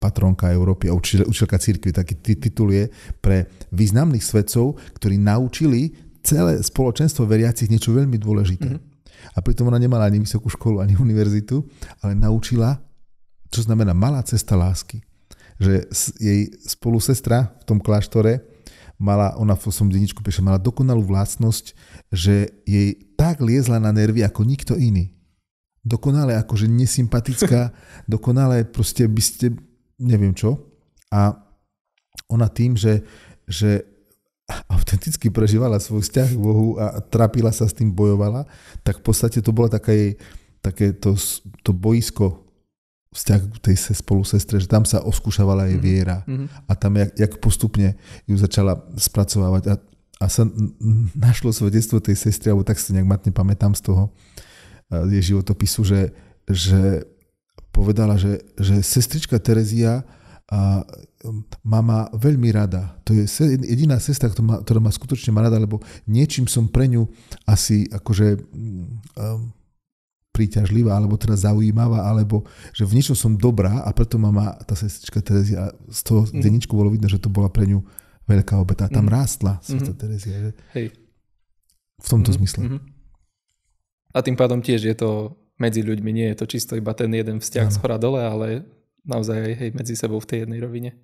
patronka Európy a učiteľka cirkvi, taký titul je pre významných svetcov, ktorí naučili celé spoločenstvo veriacich niečo veľmi dôležité. A pritom ona nemala ani vysokú školu, ani univerzitu, ale naučila, čo znamená malá cesta lásky. Že jej spolusestra v tom kláštore ona v som denníčku píše, mala dokonalú vlastnosť, že jej tak liezla na nervy ako nikto iný. Dokonale akože nesympatická, dokonale proste by ste, neviem čo. A ona tým, že autenticky prežívala svoj vzťah k Bohu a trápila sa s tým, bojovala, tak v podstate to bolo také to boisko vzťah k tej spolusestre, že tam sa oskúšavala jej viera. A tam jak postupne ju začala spracovávať a sa našlo svedectvo tej sestry, alebo tak si nejak matne pamätám z toho jej životopisu, že povedala, že sestrička Terezia má veľmi rada. To je jediná sestra, ktorá ma skutočne má rada, lebo niečím som pre ňu asi akože príťažlivá, alebo teda zaujímavá, alebo že v niečom som dobrá a preto ma má tá sestrička Terezia. Z toho denníčku bolo vidno, že to bola pre ňu veľká obeta. Tam rástla Svätá Terezia. Hej. V tomto zmysle. A tým pádom tiež je to medzi ľuďmi, nie je to čisto iba ten jeden vzťah z hora dole, ale naozaj aj hej, medzi sebou v tej jednej rovine.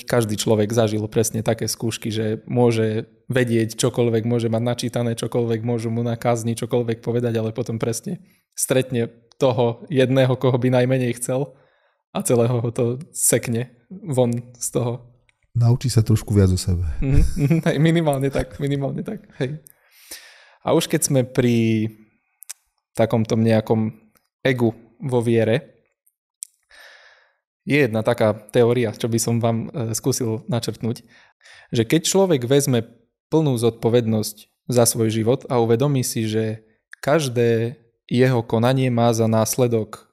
Každý človek zažil presne také skúšky, že môže vedieť čokoľvek, môže mať načítané čokoľvek, môžu mu na kázni čokoľvek povedať, ale potom presne stretne toho jedného, koho by najmenej chcel a celého ho to sekne von z toho. Naučí sa trošku viac o sebe. Minimálne tak. Hej. A už keď sme pri takomto nejakom egu vo viere, je jedna taká teória, čo by som vám skúsil načrtnúť, že keď človek vezme plnú zodpovednosť za svoj život a uvedomí si, že každé jeho konanie má za následok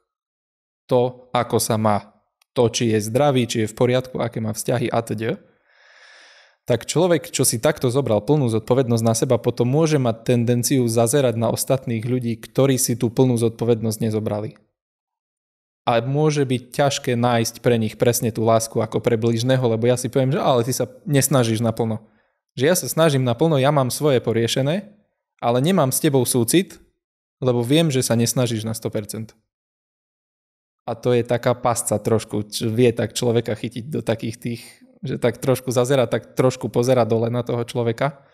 to, ako sa má, to, či je zdravý, či je v poriadku, aké má vzťahy atď., tak človek, čo si takto zobral plnú zodpovednosť na seba, potom môže mať tendenciu zazerať na ostatných ľudí, ktorí si tú plnú zodpovednosť nezobrali. A môže byť ťažké nájsť pre nich presne tú lásku ako pre blížneho, lebo ja si poviem, že ale ty sa nesnažíš naplno. Že ja sa snažím naplno, ja mám svoje poriešené, ale nemám s tebou súcit, lebo viem, že sa nesnažíš na 100%. A to je taká pasca trošku, čo vie tak človeka chytiť do takých tých, že tak trošku zazera, tak trošku pozera dole na toho človeka.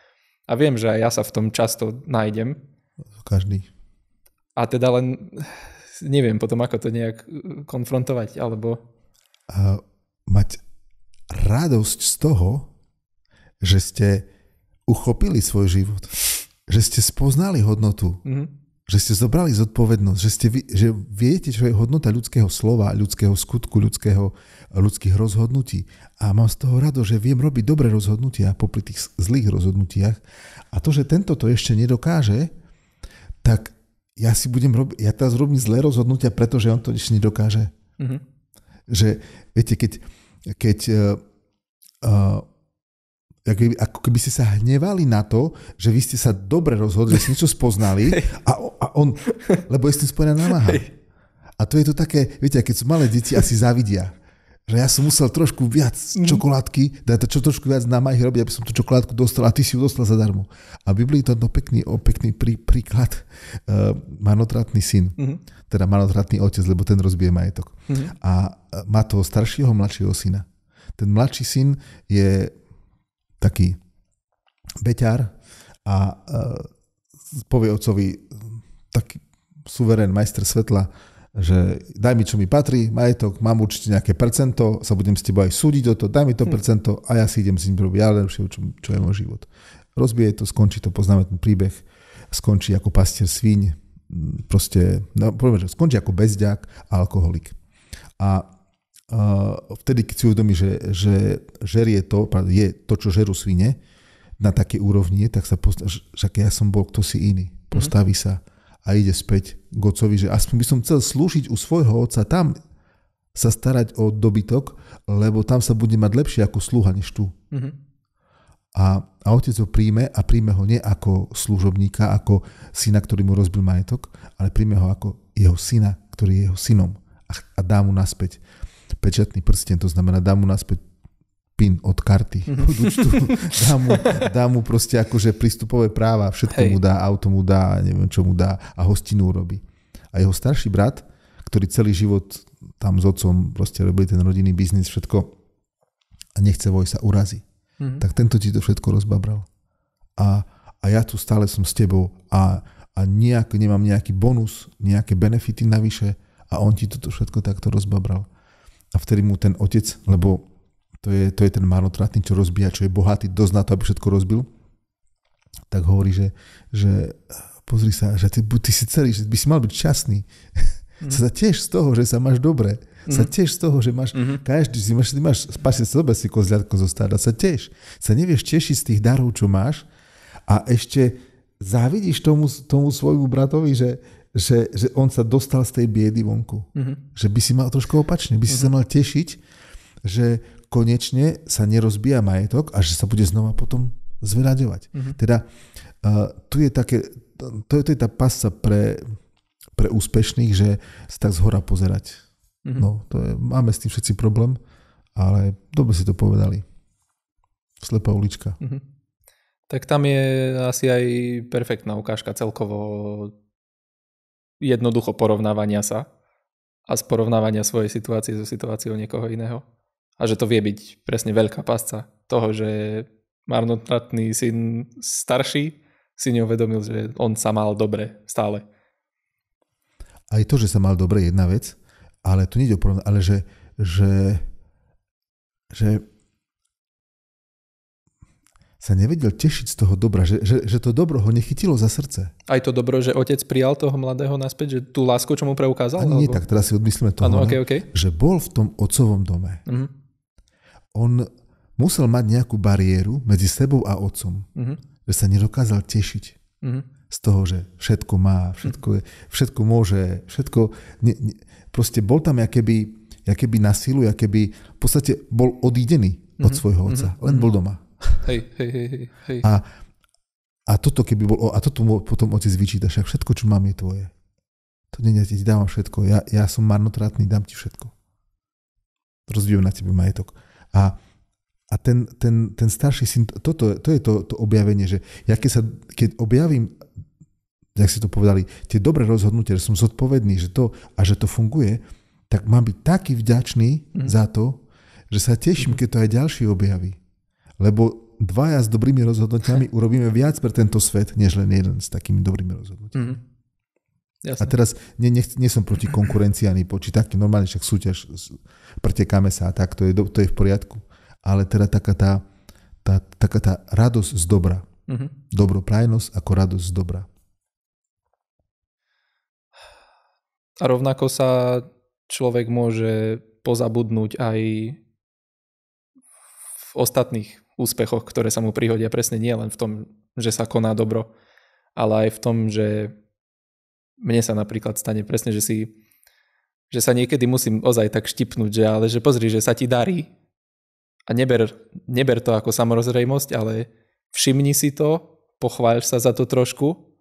A viem, že aj ja sa v tom často nájdem. Každý. A teda len neviem potom, ako to nejak konfrontovať, alebo... Mať radosť z toho, že ste uchopili svoj život. Že ste spoznali hodnotu. Že ste zobrali zodpovednosť. Že viete, čo je hodnota ľudského slova, ľudského skutku, ľudských rozhodnutí. A mám z toho radosť, že viem robiť dobré rozhodnutia popri tých zlých rozhodnutiach. A to, že tento to ešte nedokáže, tak ja teraz robím zlé rozhodnutia, pretože on to ešte nedokáže. Že, viete, ako keby ste sa hnevali na to, že vy ste sa dobre rozhodli, že ste niečo spoznali a on, lebo je s tým spojená námaha. A to je to také, viete, keď sú malé deti, asi závidia. Že ja som musel trošku viac čokoládky, dať to trošku viac námahy robiť, aby som tú čokoládku dostal a ty si ju dostal zadarmo. A v Biblii to je pekný príklad. Marnotratný syn, teda marnotratný otec, lebo ten rozbije majetok. A má toho staršieho, mladšieho syna. Ten mladší syn je taký beťar a povie otcovi taký suverén, majster svetla, že daj mi, čo mi patrí, majetok, mám určite nejaké percento, sa budem s tebou aj súdiť o to, daj mi to percento a ja si idem s ním robiť lepšie, čo je môj život. Rozbije to, skončí to, poznáme ten príbeh, skončí ako pastier svíň, proste, no, poviem, že skončí ako bezďak a alkoholik. A vtedy, keď si uvedomí, že žerie to, je to, čo žerú svine, na takej úrovni, tak sa že ja som bol kto si iný. Postaví sa a ide späť k otcovi, že aspoň by som chcel slúžiť u svojho otca, tam sa starať o dobytok, lebo tam sa bude mať lepšie ako sluha než tu. A otec ho príjme a príjme ho nie ako služobníka, ako syna, ktorý mu rozbil majetok, ale príjme ho ako jeho syna, ktorý je jeho synom a dá mu naspäť pečatný prsten, to znamená dá mu naspäť PIN od karty, od účtu, dá mu proste akože prístupové práva, všetko mu dá, auto mu dá, neviem čo mu dá a hostinu urobí. A jeho starší brat, ktorý celý život tam s otcom proste robili ten rodinný biznis, všetko a nechce vojsť, sa urazí. Tak tento ti to všetko rozbabral. A ja tu stále som s tebou a nemám nejaký bonus, nejaké benefity navyše a on ti toto všetko takto rozbabral. A vtedy mu ten otec, lebo to je ten marnotratný, čo rozbíja, čo je bohatý dosť na to, aby všetko rozbil, tak hovorí, že pozri sa, že ty si celý, že by si mal byť šťastný. Sa tiež z toho, že sa máš dobre. Sa tiež z toho, že máš každý, ty máš spásiť sa dobre si kozľatko zo stáda. Sa tiež. Sa nevieš tešiť z tých darov, čo máš a ešte závidíš tomu svojmu bratovi, že on sa dostal z tej biedy vonku. Že by si mal trošku opačne. By si sa mal tešiť, že konečne sa nerozbíja majetok a že sa bude znova potom zveľaďovať. Teda tu je také, to je tá pasca pre úspešných, že sa tak zhora pozerať. No, máme s tým všetci problém, ale dobre si to povedali. Slepá ulička. Tak tam je asi aj perfektná ukážka celkovo jednoducho porovnávania sa a z porovnávania svojej situácie so situáciou niekoho iného. A že to vie byť presne veľká pasca toho, že marnotratný syn starší si neuvedomil, že on sa mal dobre stále. Aj to, že sa mal dobre, jedna vec, ale tu nie ide o porovnanie, ale že sa nevedel tešiť z toho dobra, že to dobro ho nechytilo za srdce. Aj to dobro, že otec prijal toho mladého naspäť, že tú lásku, čo mu preukázal? Ani nie, tak teraz si odmyslíme toho, že bol v tom otcovom dome. On musel mať nejakú bariéru medzi sebou a otcom. Že sa nedokázal tešiť z toho, že všetko má, všetko môže, všetko... proste bol tam jakoby na silu, jakoby v podstate bol odídený od svojho otca. Len bol doma. Hej. A toto keby bol, a toto mu potom otec vyčíta, však všetko, čo mám, je tvoje. To nie, ja ti dávam všetko. Ja som marnotratný, dám ti všetko. Rozvíjam na tebe majetok. A ten starší syn, to je to objavenie, že ja keď objavím, jak si to povedali, tie dobré rozhodnutia, že som zodpovedný, že to funguje, tak mám byť taký vďačný za to, že sa teším, keď to aj ďalší objaví. Lebo dvaja s dobrými rozhodnutiami urobíme viac pre tento svet, než len jeden s takými dobrými rozhodnutiami. A teraz nie som proti konkurencii ani poči takým, normálne však súťaž, pretekáme sa a tak, to je v poriadku. Ale teda taká tá radosť z dobra. Dobroprajnosť ako radosť z dobra. A rovnako sa človek môže pozabudnúť aj v ostatných úspechoch, ktoré sa mu prihodia, presne nie len v tom, že sa koná dobro, ale aj v tom, že mne sa napríklad stane presne, že sa niekedy musím ozaj tak štipnúť, ale že pozri, že sa ti darí a neber to ako samozrejmosť, ale všimni si to, pochváľ sa za to trošku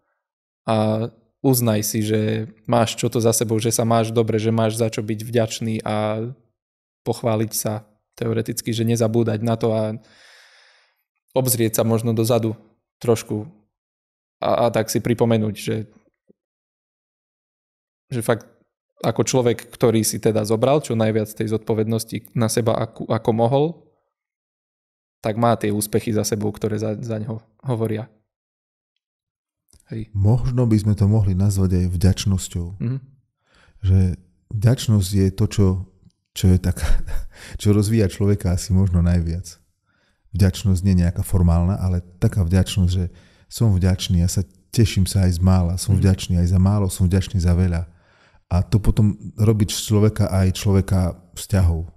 a uznaj si, že máš čo to za sebou, že sa máš dobre, že máš za čo byť vďačný a pochváliť sa teoreticky, že nezabúdať na to a obzrieť sa možno dozadu trošku a tak si pripomenúť, že fakt ako človek, ktorý si teda zobral čo najviac tej zodpovednosti na seba, ako mohol, tak má tie úspechy za sebou, ktoré za ňoho hovoria. Hej. Možno by sme to mohli nazvať aj vďačnosťou. Že vďačnosť je to, čo je taká, čo rozvíja človeka asi možno najviac. Vďačnosť nie je nejaká formálna, ale taká vďačnosť, že som vďačný, ja sa teším sa aj z mála, som vďačný aj za málo, som vďačný za veľa. A to potom robiť z človeka aj človeka vzťahov.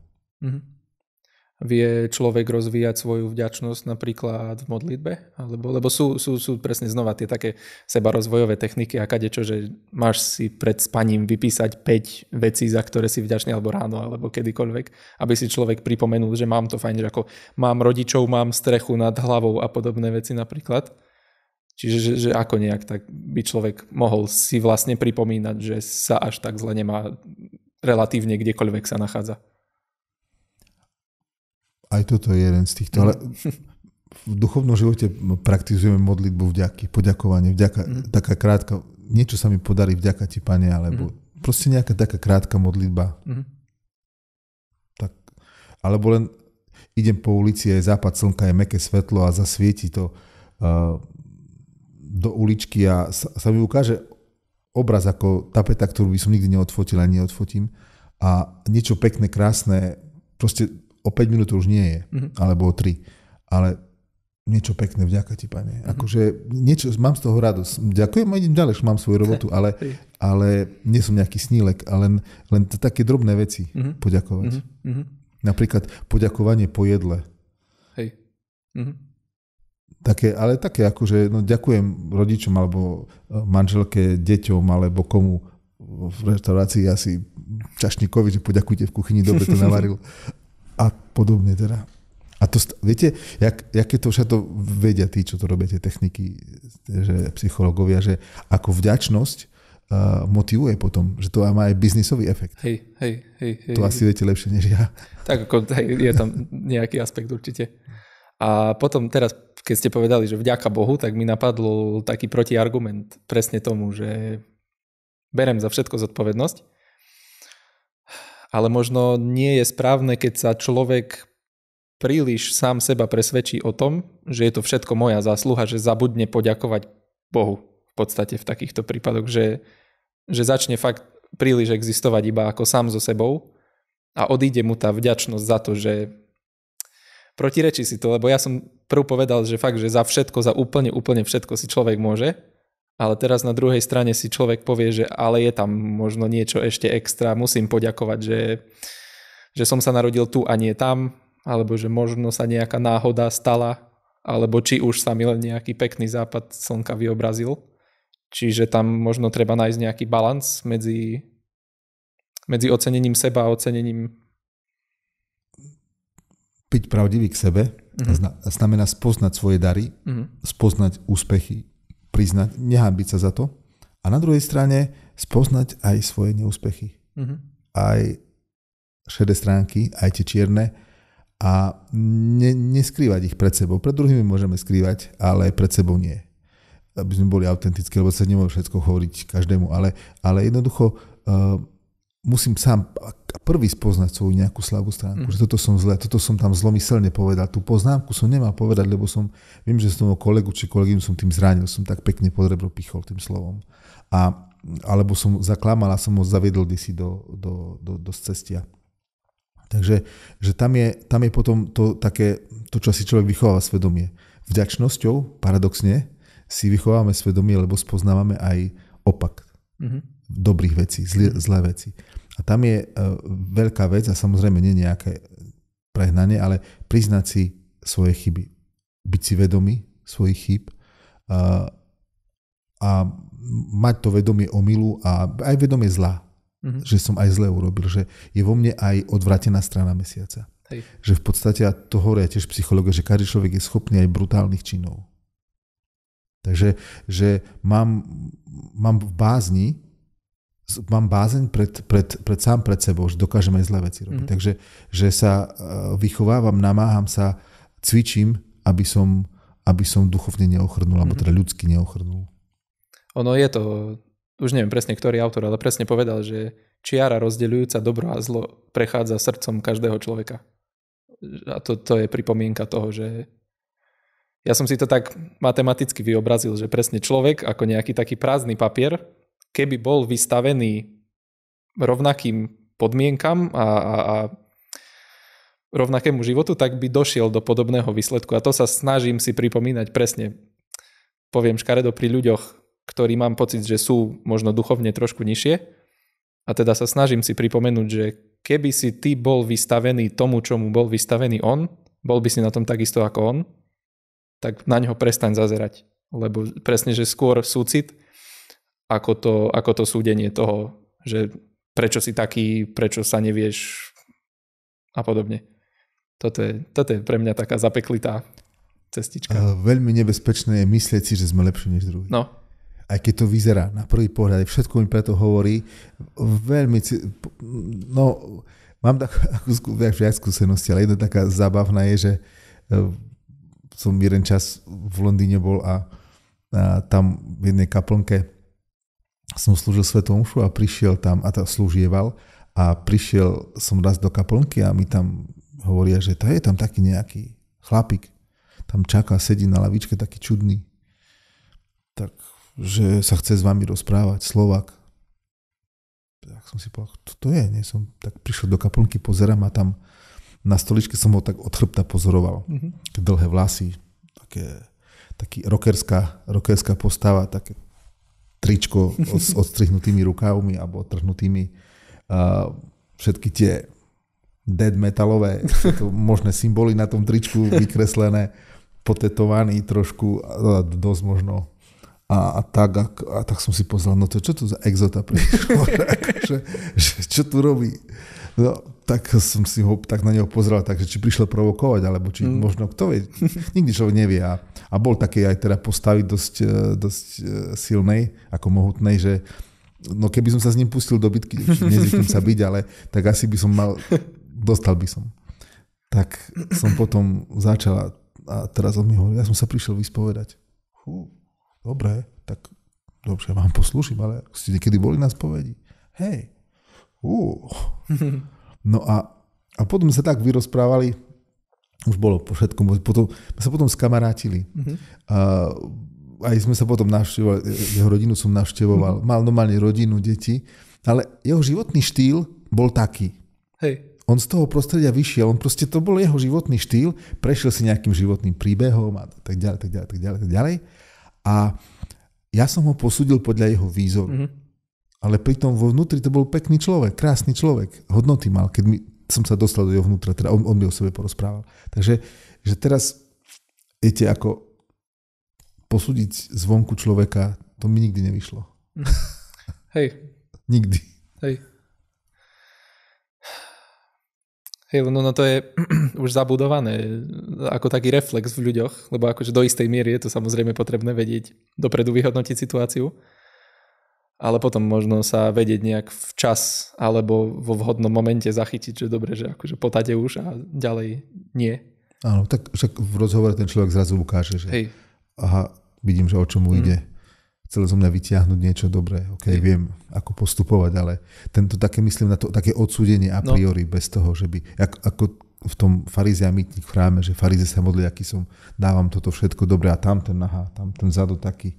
Vie človek rozvíjať svoju vďačnosť napríklad v modlitbe? Lebo sú presne znova tie také sebarozvojové techniky a kadečo, že máš si pred spaním vypísať 5 vecí, za ktoré si vďačný, alebo ráno, alebo kedykoľvek, aby si človek pripomenul, že mám to fajn, že ako mám rodičov, mám strechu nad hlavou a podobné veci napríklad. Čiže že ako nejak tak by človek mohol si vlastne pripomínať, že sa až tak zle nemá relatívne kdekoľvek sa nachádza. Aj toto je jeden z týchto, ale v duchovnom živote praktizujeme modlitbu vďaky, poďakovanie, vďaka, taká krátka, niečo sa mi podarí, vďaka ti, Pane, alebo proste nejaká taká krátka modlitba. Tak, alebo len idem po ulici, je západ slnka, je mäkké svetlo a zasvieti to do uličky a sa mi ukáže obraz ako tapeta, ktorú by som nikdy neodfotil a neodfotím a niečo pekné, krásne, proste o 5 minút už nie je, alebo o 3, ale niečo pekné, vďaka ti, Pane. Akože niečo, mám z toho radosť. Ďakujem a idem ďalej, že mám svoju robotu, ale nie som nejaký snílek, ale len také drobné veci poďakovať. Napríklad poďakovanie po jedle. Hej. Také akože, no ďakujem rodičom alebo manželke, deťom, alebo komu v reštaurácii asi čašníkovi, že poďakujte v kuchyni, dobre to navaril. A podobne teda. A to, viete, jaké to všetko vedia tí, čo to robia, tie techniky, že psychológovia, že ako vďačnosť motivuje potom, že to má aj biznisový efekt. Hej. To asi viete lepšie než ja. Tak ako je tam nejaký aspekt určite. A potom teraz, keď ste povedali, že vďaka Bohu, tak mi napadol taký protiargument presne tomu, že berem za všetko zodpovednosť, ale možno nie je správne, keď sa človek príliš sám seba presvedčí o tom, že je to všetko moja zásluha, že zabudne poďakovať Bohu v podstate v takýchto prípadoch, že začne fakt príliš existovať iba ako sám so sebou a odíde mu tá vďačnosť za to, že protirečí si to, lebo ja som prv povedal, že fakt, že za všetko, za úplne všetko si človek môže, ale teraz na druhej strane si človek povie, že ale je tam možno niečo ešte extra, musím poďakovať, že som sa narodil tu a nie tam, alebo že možno sa nejaká náhoda stala, alebo či už sa mi len nejaký pekný západ slnka vyobrazil. Čiže tam možno treba nájsť nejaký balans medzi ocenením seba a ocenením. Byť pravdivý k sebe znamená spoznať svoje dary, spoznať úspechy, priznať, nehanbiť sa za to a na druhej strane spoznať aj svoje neúspechy. Aj šedé stránky, aj tie čierne a neskrývať ich pred sebou. Pred druhými môžeme skrývať, ale pred sebou nie. Aby sme boli autentickí, lebo sa nemôže všetko hovoriť každému, ale jednoducho musím sám prvý spoznať svoju nejakú slabú stránku, že toto som zle, toto som tam zlomyselne povedal, tú poznámku som nemal povedať, lebo viem, že som toho kolegu či kolegyňu som tým zranil, som tak pekne pod rebro pichol tým slovom. Alebo som zaklamal a som ho zaviedol kdysi do cestia. Takže že tam je potom to také, to, čo si človek vychováva svedomie. Vďačnosťou, paradoxne, si vychovávame svedomie, lebo spoznávame aj opak dobrých vecí, zlé veci. A tam je veľká vec a samozrejme nie nejaké prehnanie, ale priznať si svoje chyby. Byť si vedomý svojich chýb a mať to vedomie omylu a aj vedomie zla. Že som aj zle urobil, že je vo mne aj odvrátená strana mesiaca. Hej. Že v podstate, a to hovoria tiež psychológovia, že každý človek je schopný aj brutálnych činov. Takže že mám v bázni, mám bázeň sám pred sebou, že dokážem aj zlé veci robiť. Takže že sa vychovávam, namáham sa, cvičím, aby som duchovne neochrnul, alebo teda ľudsky neochrnul. Ono je to, už neviem presne, ktorý autor, ale presne povedal, že čiara rozdeľujúca dobro a zlo prechádza srdcom každého človeka. A to je pripomienka toho, že ja som si to tak matematicky vyobrazil, že presne človek ako nejaký taký prázdny papier, keby bol vystavený rovnakým podmienkam a rovnakému životu, tak by došiel do podobného výsledku. A to sa snažím si pripomínať presne, poviem škaredo, pri ľuďoch, ktorí mám pocit, že sú možno duchovne trošku nižšie. A teda sa snažím si pripomenúť, že keby si ty bol vystavený tomu, čomu bol vystavený on, bol by si na tom takisto ako on, tak na ňo prestaň zazerať. Lebo presne, že skôr súcit, ako to súdenie toho, že prečo si taký, prečo sa nevieš a podobne. Toto je pre mňa taká zapeklitá cestička. Veľmi nebezpečné je myslieť si, že sme lepší než druhý. No. Aj keď to vyzerá na prvý pohľad, všetko mi preto hovorí, veľmi, mám takú viac skúsenosti, ale jedna taká zábavná je, že som jeden čas v Londýne bol a tam v jednej kaplnke som slúžil svätú omšu a prišiel tam, a to slúžieval, a prišiel som raz do kaplnky a mi tam hovoria, že to je tam taký nejaký chlapík, tam čaká, sedí na lavičke, taký čudný. Tak, že sa chce s vami rozprávať, Slovák. Tak som si povedal, to je, nie som, tak prišiel do kaplnky, pozerám a tam na stoličke som ho tak od chrbta pozoroval. Dlhé vlasy, taký rockerská postava, také tričko s odstrihnutými rukávmi alebo odtrhnutými, všetky tie dead metalové možné symboly na tom tričku vykreslené, potetovaný trošku, dosť možno. A tak som si pozrel, no to čo tu za exota prišlo? Čo tu robí? No, tak som si ho tak na neho pozrel, takže či prišiel provokovať, alebo či možno, kto vie, nikdy človek nevie. A bol taký aj teda postavy dosť silnej, ako mohutnej, že no keby som sa s ním pustil do bitky, nezvyknem sa byť, ale tak asi by som dostal by som. Tak som potom začal, a teraz on mi hovorí, ja som sa prišiel vyspovedať. Dobre, tak dobre, ja vám poslúšim, ale ste niekedy boli na spovedi? Hej. No a potom sa tak vyrozprávali, už bolo po všetkom, potom skamarátili. Aj sme sa potom navštevovali, jeho rodinu som navštevoval, mal normálne rodinu, deti, ale jeho životný štýl bol taký. Hej. On z toho prostredia vyšiel, to bol jeho životný štýl, prešiel si nejakým životným príbehom a tak ďalej. A ja som ho posúdil podľa jeho výzoru. Ale pritom vo vnútri to bol pekný človek, krásny človek, hodnoty mal, keď som sa dostal do jeho vnútra, teda on mi o sebe porozprával. Takže že teraz, viete, ako posúdiť zvonku človeka, to mi nikdy nevyšlo. Hej. Nikdy. Hej. Hej, no to je už zabudované ako taký reflex v ľuďoch, lebo akože do istej miery je to samozrejme potrebné vedieť, dopredu vyhodnotiť situáciu, ale potom možno sa vedieť nejak včas alebo vo vhodnom momente zachytiť, že dobre, že akože potade už a ďalej nie. Áno, tak však v rozhovore ten človek zrazu ukáže, že hej. Aha, vidím, že o čom mu ide. Chcel som mňa vytiahnuť niečo dobré, viem, ako postupovať, ale tento také, myslím na to, také odsúdenie a priori, bez toho, že by, ako v tom farizej a mýtnik v chráme, že farizej sa modlí, aký som, dávam toto všetko dobre a tam ten zadu taký,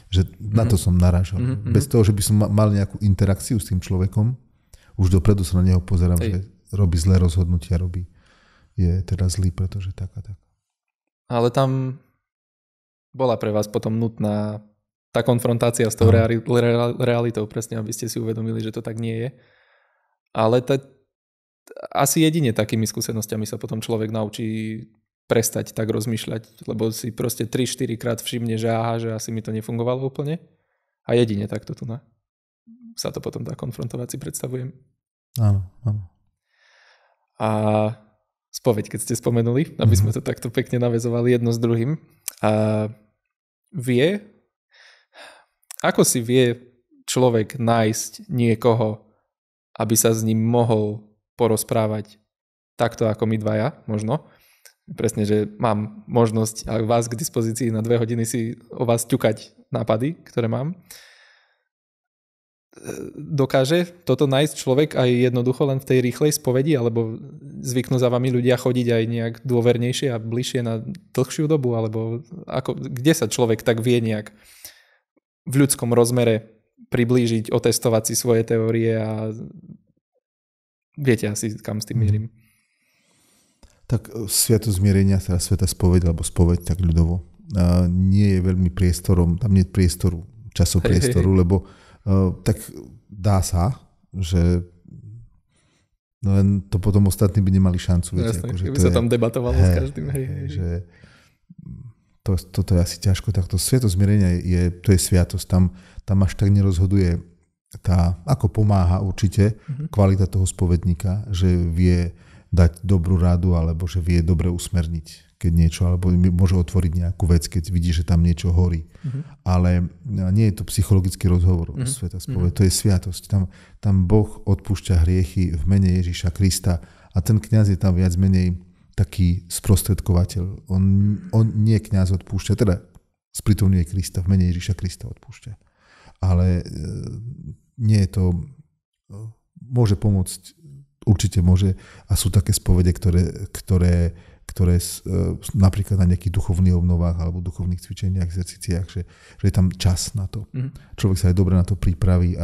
že na to som narážal. Bez toho, že by som mal nejakú interakciu s tým človekom, už dopredu sa na neho pozerám, že robí zlé rozhodnutia, je teraz zlý, pretože tak a tak. Ale tam bola pre vás potom nutná tá konfrontácia s tou realitou, presne, aby ste si uvedomili, že to tak nie je. Ale asi jedine takými skúsenosťami sa potom človek naučí prestať tak rozmýšľať, lebo si proste 3-4 krát všimne, že že asi mi to nefungovalo úplne. A jedine takto tu sa to potom dá konfrontovať, si predstavujem. Áno. A spoveď, keď ste spomenuli, aby sme to takto pekne naväzovali jedno s druhým. A ako si vie človek nájsť niekoho, aby sa s ním mohol porozprávať takto ako my dvaja, možno. Presne, že mám možnosť a vás k dispozícii na 2 hodiny si o vás ťukať nápady, ktoré mám. Dokáže toto nájsť človek aj jednoducho len v tej rýchlej spovedi, alebo zvyknú za vami ľudia chodiť aj nejak dôvernejšie a bližšie na dlhšiu dobu, alebo kde sa človek tak vie nejak v ľudskom rozmere priblížiť, otestovať si svoje teórie a viete asi, kam s tým mierim. Tak sviato zmierenia, teda svätá spoveď, alebo spoveď tak ľudovo, nie je veľmi priestorom, tam nie je priestoru, časopriestoru, lebo tak dá sa, že len to potom ostatní by nemali šancu. Viete, jasne, akože keby sa tam debatovalo s každým. Že toto je asi ťažko. Takto sviato zmierenia to je sviatosť. Tam až tak nerozhoduje ako pomáha určite kvalita toho spovedníka, že vie dať dobrú radu, alebo že vie dobre usmerniť, keď niečo, alebo môže otvoriť nejakú vec, keď vidí, že tam niečo horí. Ale nie je to psychologický rozhovor sveta spoveď, to je sviatosť. Tam Boh odpúšťa hriechy v mene Ježiša Krista a ten kňaz je tam viac menej taký sprostredkovateľ. On nie kňaz odpúšťa, teda sprítomňuje Krista, v mene Ježiša Krista odpúšťa. Ale nie je to, môže pomôcť, určite môže a sú také spovede, ktoré napríklad na nejakých duchovných obnovách alebo duchovných cvičeniach, exercíciách, že je tam čas na to. Človek sa aj dobre na to pripraví,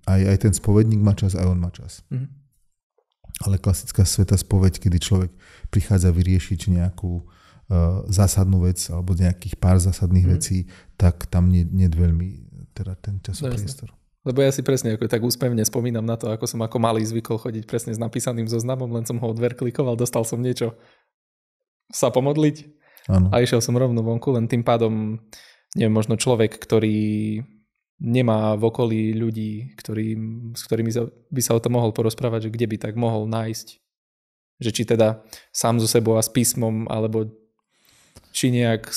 aj ten spovedník má čas, aj on má čas. Ale klasická svätá spoveď, kedy človek prichádza vyriešiť nejakú zásadnú vec alebo nejakých pár zásadných vecí, tak tam nie je veľmi teda ten časopriestor. Lebo ja si presne ako tak úspevne spomínam na to, ako som ako malý zvykol chodiť presne s napísaným zoznamom, len som ho odverklikoval, dostal som niečo sa pomodliť a išiel som rovno vonku, len tým pádom neviem, možno človek, ktorý nemá v okolí ľudí, s ktorými by sa o tom mohol porozprávať, že kde by tak mohol nájsť. Že či teda sám so sebou a s písmom, alebo či nejak...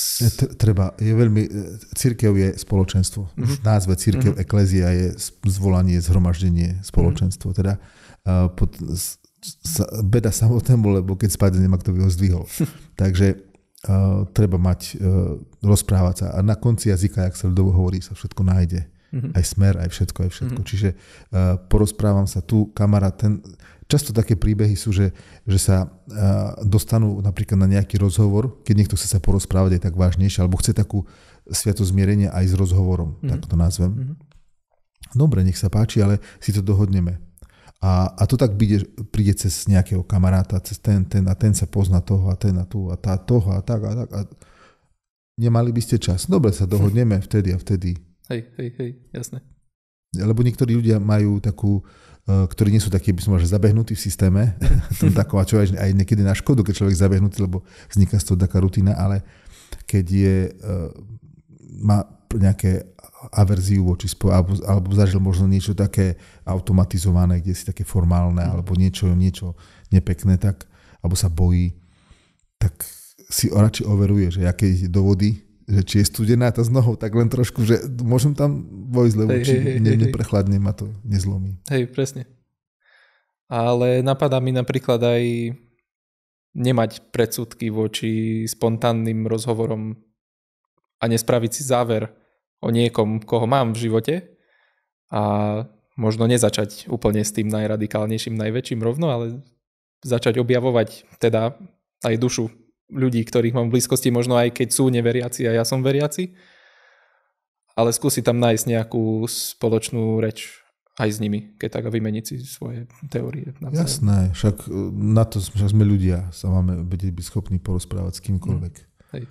Cirkev je spoločenstvo. V názve cirkev, eklézia je zvolanie, zhromaždenie, spoločenstvo. Teda beda samotnému, lebo keď spadne, nemá kto by ho zdvihol. Takže treba mať, rozprávať sa a na konci jazyka, jak sa ľudovo hovorí, sa všetko nájde. Aj smer, aj všetko. Čiže porozprávam sa tu, kamarát, často také príbehy sú, že sa dostanú napríklad na nejaký rozhovor, keď niekto chce sa porozprávať aj tak vážnejšie, alebo chce takú sviatosť zmierenia aj s rozhovorom, tak to nazvem. Dobre, nech sa páči, ale si to dohodneme. A to tak príde cez nejakého kamaráta, cez ten a ten sa pozná toho a ten a tu a tá toho a tak a tak. A nemali by ste čas? Dobre, sa dohodneme vtedy a vtedy. Hej, jasné. Lebo niektorí ľudia majú takú, ktorí nie sú takí, by som povedal, že zabehnutí v systéme, a čo aj niekedy na škodu, keď človek zabehnutý, lebo vzniká z toho taká rutina, ale keď má nejaké averziu voči alebo zažil možno niečo také automatizované, kde si také formálne, alebo niečo nepekné, tak, alebo sa bojí, tak si radšej overuje, že aké ide do vody, že či je studená tá z nohou, tak len trošku, že môžem tam vojsť, lebo či neprechladne ma to nezlomí. Hej, presne. Ale napadá mi napríklad aj nemať predsudky voči spontánnym rozhovorom a nespraviť si záver o niekom, koho mám v živote a možno nezačať úplne s tým najradikálnejším, najväčším rovno, ale začať objavovať teda aj dušu ľudí, ktorých mám v blízkosti, možno aj keď sú neveriaci a ja som veriaci, ale skúsiť tam nájsť nejakú spoločnú reč aj s nimi, keď tak, a vymeniť si svoje teórie. Jasné, však na to sme ľudia, sa máme byť schopní porozprávať s kýmkoľvek. Hej.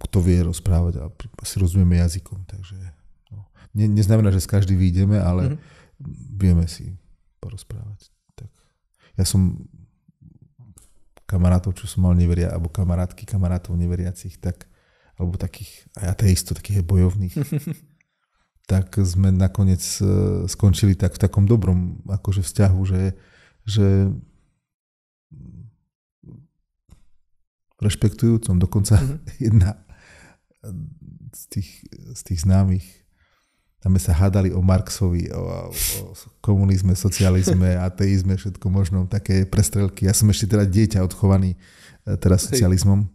Kto vie rozprávať a si rozumieme jazykom. Takže neznamená, že s každým vyjdeme, ale vieme si porozprávať. Tak. Ja som kamarátov, čo som mal alebo kamarátov neveriacich, tak, alebo takých aj ateistov, takých bojovných, tak sme nakoniec skončili tak v takom dobrom akože vzťahu, že rešpektujúcom. Dokonca jedna z tých známych, tam sme sa hádali o Marxovi, o komunizme, socializme, ateizme, všetko možno, také prestrelky. Ja som ešte teda dieťa odchovaný teraz socializmom,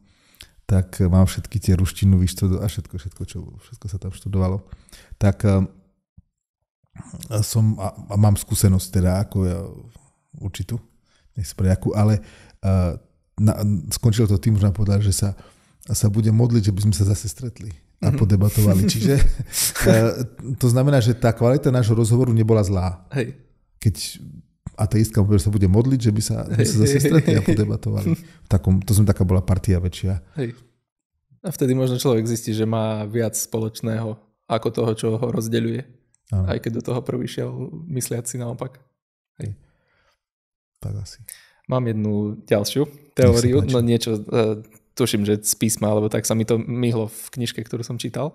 tak mám všetky tie ruštinu a všetko sa tam študovalo. Tak mám skúsenosť teda ako ja určitú, nech sa prejakú, ale skončilo to tým, že nám povedali, že sa bude modliť, že by sme sa zase stretli a podebatovali. Čiže to znamená, že tá kvalita nášho rozhovoru nebola zlá. Hej. Keď ateistka povedala, že sa bude modliť, že by sa zase stretli a podebatovali. Taká bola partia väčšia. Hej. A vtedy možno človek zistí, že má viac spoločného ako toho, čo ho rozdeľuje. Aj keď do toho prvý šiel mysliať si naopak. Hej. Tak asi. Mám jednu ďalšiu teóriu, no niečo, tuším, že z písma, alebo tak sa mi to myhlo v knižke, ktorú som čítal,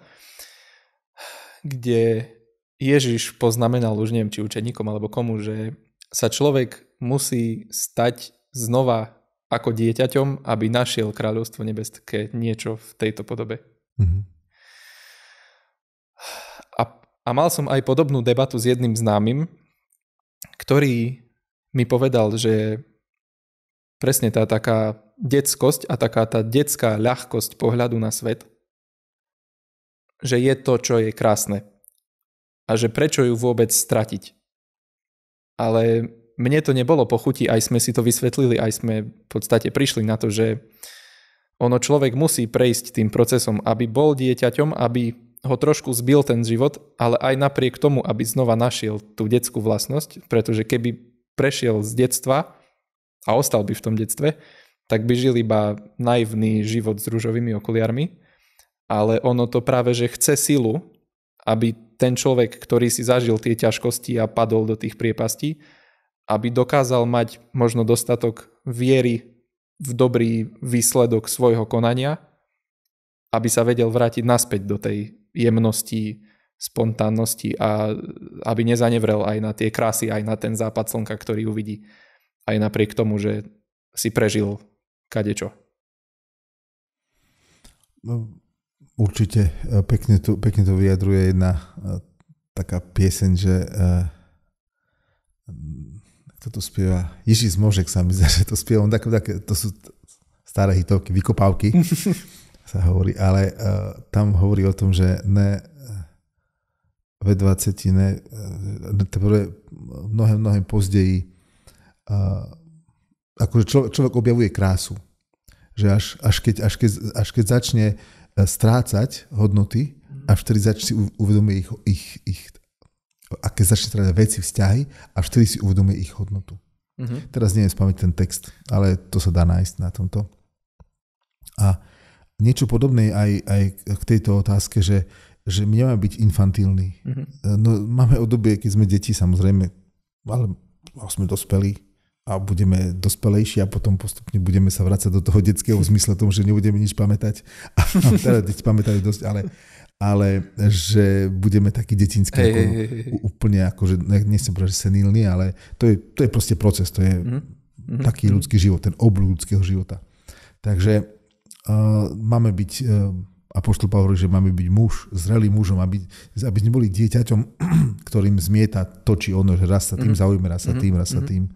kde Ježiš poznamenal, už neviem, či učeníkom alebo komu, že sa človek musí stať znova ako dieťaťom, aby našiel kráľovstvo nebeské niečo v tejto podobe. A mal som aj podobnú debatu s jedným známym, ktorý mi povedal, že presne tá taká detskosť a taká tá detská ľahkosť pohľadu na svet, že je to, čo je krásne. A že prečo ju vôbec stratiť. Ale mne to nebolo po chuti, aj sme si to vysvetlili, aj sme v podstate prišli na to, že ono človek musí prejsť tým procesom, aby bol dieťaťom, aby ho trošku zbil ten život, ale aj napriek tomu, aby znova našiel tú detskú vlastnosť, pretože keby prešiel z detstva a ostal by v tom detstve, tak by žil iba naivný život s ružovými okuliarmi, ale ono to práve, že chce silu, aby ten človek, ktorý si zažil tie ťažkosti a padol do tých priepastí, aby dokázal mať možno dostatok viery v dobrý výsledok svojho konania, aby sa vedel vrátiť naspäť do tej jemnosti, spontánnosti a aby nezanevrel aj na tie krásy, aj na ten západ slnka, ktorý uvidí. Aj napriek tomu, že si prežil kadečo. No, určite pekne to vyjadruje jedna taká pieseň, že Kto to spieva? Jiří Zmožek sa mi zdá, že to spieva. To sú staré hitovky, vykopávky sa hovorí, ale tam hovorí o tom, že ne ve 20, ne teprve mnohem pozdeji akože človek objavuje krásu. Že až keď začne strácať hodnoty, až vtedy si uvedomuje ich a keď začne strácať veci, vzťahy, až vtedy si uvedomuje ich hodnotu. Teraz neviem spamäť ten text, ale to sa dá nájsť na tomto. A niečo podobné aj k tejto otázke, že my nemáme byť infantilní. No, máme obdobie, keď sme deti, samozrejme, ale sme dospelí a budeme dospelejší a potom postupne budeme sa vrácať do toho detského zmysle tomu, že nebudeme nič pamätať. A teda deti pamätajú dosť, ale že budeme takí detinskí, úplne akože, nechcem povedať, že senilní, ale to je proste proces, to je taký ľudský život, ten obľud ľudského života. Takže máme byť, apoštol Pavol hovorí, že máme byť muž, zrelý mužom, aby sme boli dieťaťom, ktorým zmieta to, či ono, že raz sa tým zaujíme, raz sa tým.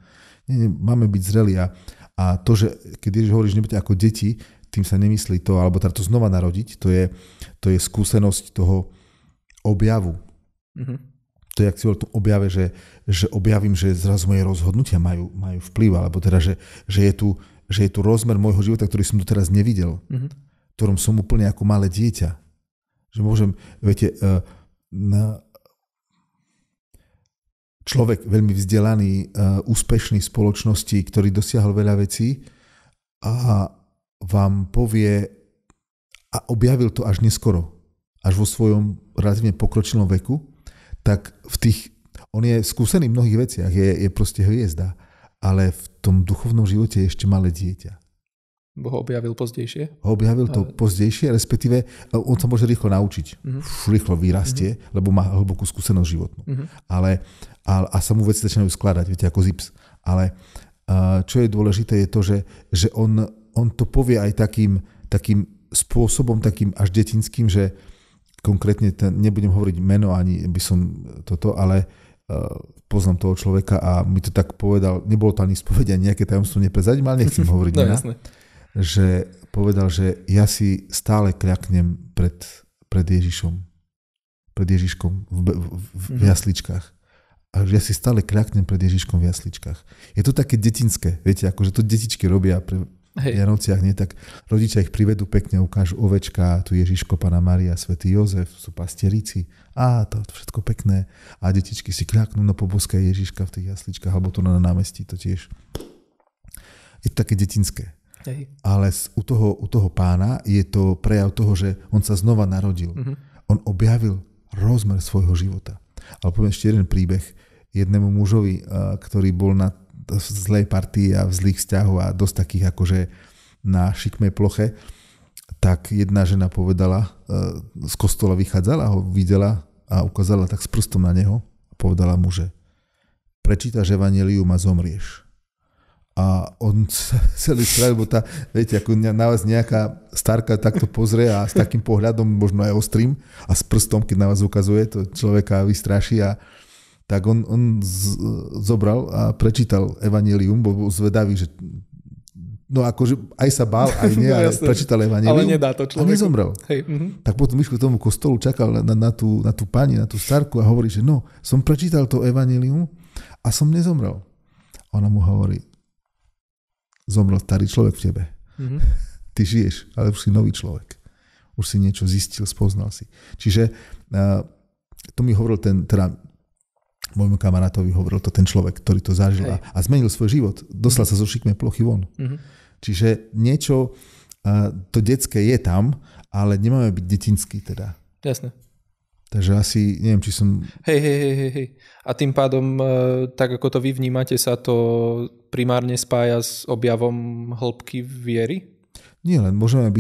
Nie, máme byť zrelí a to, že keď Ježiš hovorí, že nebuďte ako deti, tým sa nemyslí to, alebo teda to znova narodiť, to je skúsenosť toho objavu. To je, ak si hovoril o tom objave, že objavím, že zrazu moje rozhodnutia majú vplyv, alebo teda, že je tu rozmer môjho života, ktorý som doteraz nevidel, v ktorom som úplne ako malé dieťa. Že môžem, viete, človek veľmi vzdelaný, úspešný v spoločnosti, ktorý dosiahol veľa vecí a vám povie a objavil to až neskoro, až vo svojom relatívne pokročilom veku, tak on je skúsený v mnohých veciach, je proste hviezda, ale v tom duchovnom živote je ešte malé dieťa. Bo ho objavil pozdejšie? Objavil to pozdejšie, respektíve on sa môže rýchlo naučiť. Rýchlo vyrastie, lebo má hlbokú skúsenosť životnú. A sa mu veci začínajú skladať, viete, ako zips. Ale čo je dôležité, je to, že on to povie aj takým spôsobom, takým až detinským, že konkrétne nebudem hovoriť meno, ani by som toto, ale poznám toho človeka a mi to tak povedal, nebolo to ani spovedia, nejaké tajomstvo neprezradím, ale nechcem hovoriť mena. Že povedal, že ja si stále kľaknem pred Ježišom. Pred Ježiškom v jasličkách. A že ja si stále kľaknem pred Ježiškom v jasličkách. Je to také detinské, viete, akože to detičky robia pri Vianociach, nie? Tak rodičia ich privedú pekne, ukážu ovečka, tu Ježiško, Panna Mária, svätý Jozef, sú pastierici. To všetko pekné. A detičky si kľaknú, no poboskajú Ježiška v tých jasličkách, alebo to na námestí, to tiež. Je to také detinské. Ale u toho pána je to prejav toho, že on sa znova narodil. On objavil rozmer svojho života. Ale poviem ešte jeden príbeh jednému mužovi, ktorý bol na zlej partii a v zlých vzťahoch a dosť takých akože na šikmej ploche, tak jedna žena povedala, z kostola vychádzala, ho videla a ukázala tak s prstom na neho a povedala mu, že prečítaš evanjelium a zomrieš. A on celý strach, lebo viete, ako na vás nejaká starka takto pozrie a s takým pohľadom, možno aj ostrým a s prstom, keď na vás ukazuje, to človeka vystraší a tak on zobral a prečítal evanjelium, bol zvedavý, že no akože aj sa bál, aj nie, ale prečítal evanjelium. Ale nedá to človeku. A nezomrel. Tak potom išiel k tomu kostolu, čakal na tú pani, na tú starku a hovorí, že no, som prečítal to evanjelium a som nezomrel. Ona mu hovorí, zomrel starý človek v tebe. Ty žiješ, ale už si nový človek. Už si niečo zistil, spoznal si. Čiže to mi hovoril môjmu kamarátovi hovoril to ten človek, ktorý to zažil a zmenil svoj život. Dostal sa zo šikmej plochy von. Čiže niečo, to detské je tam, ale nemáme byť detinský teda. Jasné. Takže asi, neviem, či som... Hej. A tým pádom, tak ako to vy vnímate, sa to primárne spája s objavom hĺbky viery? Nie len, môžeme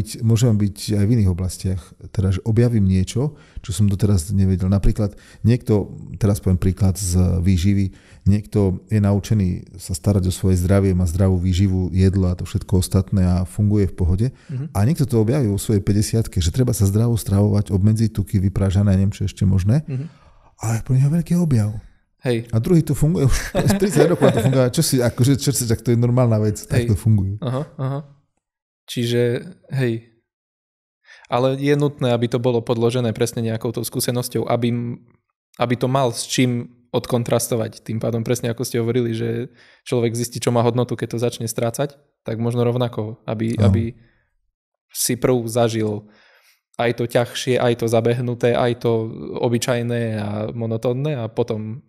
byť aj v iných oblastiach. Teda, že objavím niečo, čo som doteraz nevedel. Napríklad niekto, teraz poviem príklad z výživy, niekto je naučený sa starať o svoje zdravie, má zdravú výživu, jedlo a to všetko ostatné a funguje v pohode. A niekto to objaví vo svojej 50-ke, že treba sa zdravo stravovať, obmedziť tuky, vyprážané, neviem čo ešte možné. A je pre neho veľký objav. Hej. A druhý to funguje už 30 rokov to funguje. Čo si, to je normálna vec, tak to funguje. Aha. Čiže, hej. Ale je nutné, aby to bolo podložené presne nejakou tou skúsenosťou, aby to mal s čím odkontrastovať. Tým pádom presne ako ste hovorili, že človek zistí, čo má hodnotu, keď to začne strácať, tak možno rovnako, aby si prv zažil aj to ťažšie, aj to zabehnuté, aj to obyčajné a monotónne a potom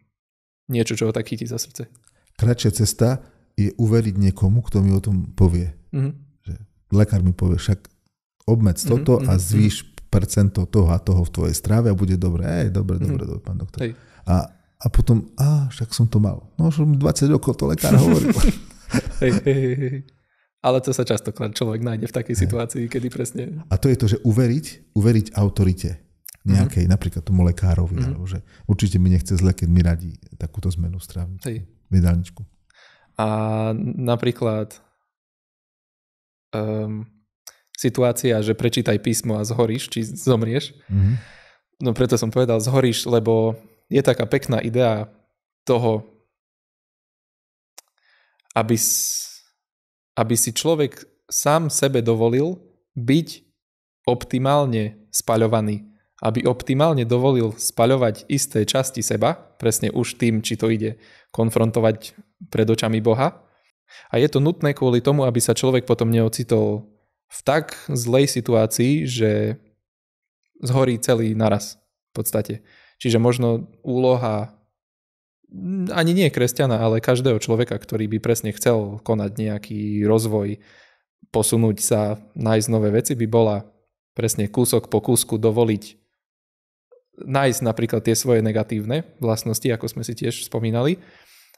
niečo, čo ho tak chytí za srdce. Kratšia cesta je uveriť niekomu, kto mi o tom povie. Že lekár mi povie, však obmedz toto a zvýš percento toho a toho v tvojej stráve a bude dobre. Dobre, pán doktor. Hej. A potom, však som to mal. No, už 20 rokov to lekár hovoril. Hej. Ale to sa častokrát človek nájde v takej situácii, kedy presne... A to je to, že uveriť autorite nejakej, napríklad tomu lekárovi, alebo že určite mi nechce zle, keď mi radí takúto zmenu strávničku, jedálničku. A napríklad situácia, že prečítaj písmo a zhoríš, či zomrieš. No preto som povedal zhoríš, lebo je taká pekná idea toho, aby si človek sám sebe dovolil byť optimálne spaľovaný. Aby optimálne dovolil spaľovať isté časti seba, presne už tým, či to ide konfrontovať pred očami Boha. A je to nutné kvôli tomu, aby sa človek potom neocitol v tak zlej situácii, že zhorí celý naraz v podstate. Čiže možno úloha ani nie kresťana, ale každého človeka, ktorý by presne chcel konať nejaký rozvoj, posunúť sa, nájsť nové veci, by bola presne kúsok po kúsku dovoliť nájsť napríklad tie svoje negatívne vlastnosti, ako sme si tiež spomínali,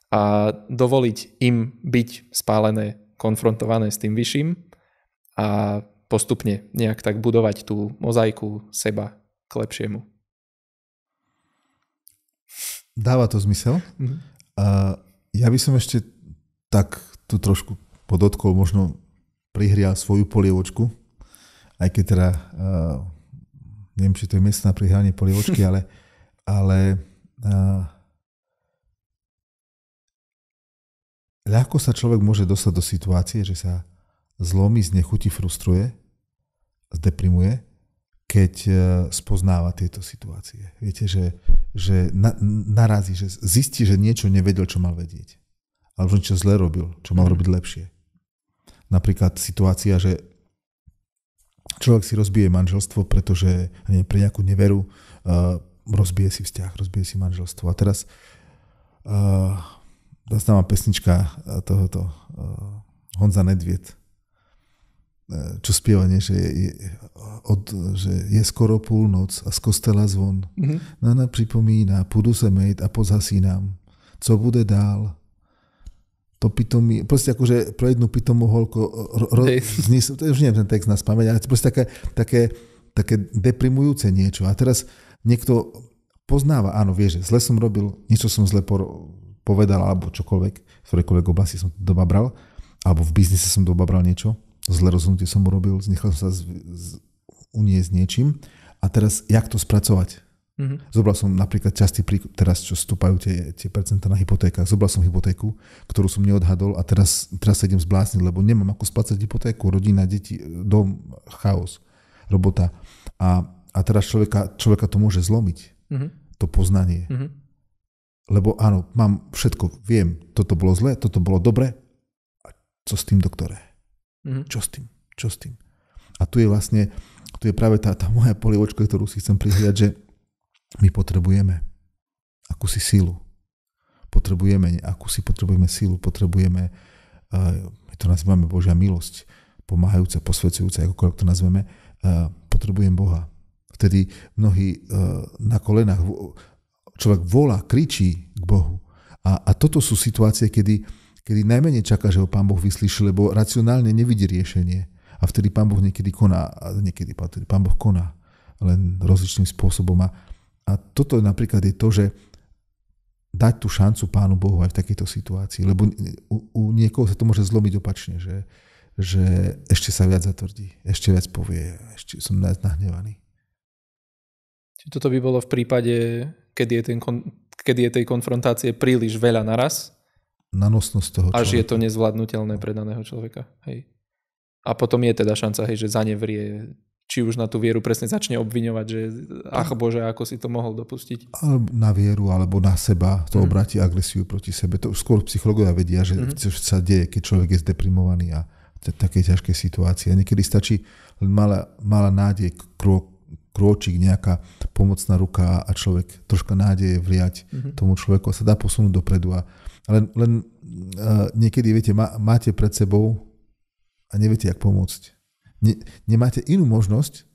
a dovoliť im byť spálené, konfrontované s tým vyšším a postupne nejak tak budovať tú mozaiku seba k lepšiemu. Dáva to zmysel. Ja by som ešte tak tu trošku podotkol, možno prihrial svoju polievočku, aj keď teda neviem, či to je miestna prihranie polievočky, ale ľahko sa človek môže dostať do situácie, že sa zlomí, znechutí, frustruje, zdeprimuje, keď spoznáva tieto situácie. Viete, že narazí, že zistí, že niečo nevedel, čo mal vedieť. Alebo niečo zle robil, čo mal robiť lepšie. Napríklad situácia, že človek si rozbije manželstvo, pretože pre nejakú neveru rozbije si vzťah, rozbije si manželstvo. A teraz zastáva pesnička tohoto Honza Nedvied, čo spieva, že je skoro púlnoc a z kostela zvon. Nana pripomína, pôjdu sa mejt a pozhasínám. Co bude dál? To pitomí, proste akože pro jednu pitomú holku to už neviem ten text na spamäť, ale proste také deprimujúce niečo. A teraz niekto poznáva, áno, vie, že zle som robil, niečo som zle povedal, alebo čokoľvek, v ktorejkoľvek oblasti som dobabral, alebo v biznise som dobabral niečo, zle rozhodnutie som urobil, nechal som sa uniesť niečím. A teraz, jak to spracovať? Zobral som napríklad častý príklad, teraz čo stúpajú tie percentá na hypotékach, zobral som hypotéku, ktorú som neodhadol a teraz sa idem zblásniť, lebo nemám ako splácať hypotéku, rodina, deti, dom, chaos, robota. A teraz človeka to môže zlomiť, to poznanie. Lebo áno, mám všetko, viem, toto bolo zle, toto bolo dobre, a co s tým, doktore? Čo s tým? A tu je práve tá moja polievočka, ktorú si chcem prihliať, že my potrebujeme akúsi sílu. Potrebujeme sílu, potrebujeme, my to nazývame Božia milosť, pomáhajúca, posvedzujúca, akokoľvek to nazveme, potrebujem Boha. Vtedy mnohí na kolenách človek volá, kričí k Bohu. A toto sú situácie, kedy najmenej čaká, že ho Pán Boh vyslíši, lebo racionálne nevidí riešenie. A vtedy Pán Boh niekedy koná, Pán Boh koná len rozličným spôsobom. A toto napríklad je to, že dať tú šancu Pánu Bohu aj v takejto situácii, lebo u niekoho sa to môže zlomiť opačne, že ešte sa viac zatvrdí, ešte viac povie, ešte som nahnevaný. Čiže toto by bolo v prípade, keď kedy je tej konfrontácie príliš veľa naraz. Na nosnosť toho človeka. Až je to nezvládnutelné pre daného človeka. Hej. A potom je teda šanca, hej, že zanevrie, či už na tú vieru presne začne obviňovať, že ach Bože, ako si to mohol dopustiť. Alebo na vieru, alebo na seba, to obráti agresiu proti sebe. To skôr psychológovia vedia, že čo sa deje, keď človek je zdeprimovaný a také ťažké situácie. A niekedy stačí malá nádej, krôčik, nejaká pomocná ruka a človek troška nádeje vliať tomu človeku a sa dá posunúť dopredu. Len niekedy, viete, máte pred sebou a neviete, jak pomôcť. Nemáte inú možnosť,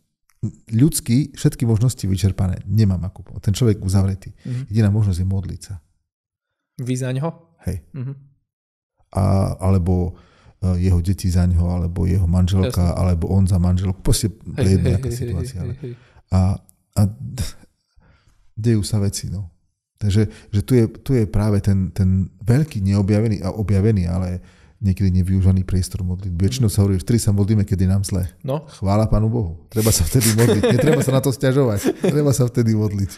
ľudský, všetky možnosti vyčerpané. Nemám ako pomôcť. Ten človek uzavretý. Jediná možnosť je modliť sa. Vy zaňho? Hej. Alebo jeho deti zaňho, alebo jeho manželka, alebo on za manželku. Proste to je jedna nejaká situácia. A dejú sa veci, no. Takže že tu je práve ten veľký neobjavený a objavený, ale niekedy nevyužívaný priestor modlitby. Väčšinou sa hovorí, že vtedy sa modlíme, keď je nám zle. No. Chvála Pánu Bohu. Treba sa vtedy modliť. Netreba sa na to sťažovať. Treba sa vtedy modliť.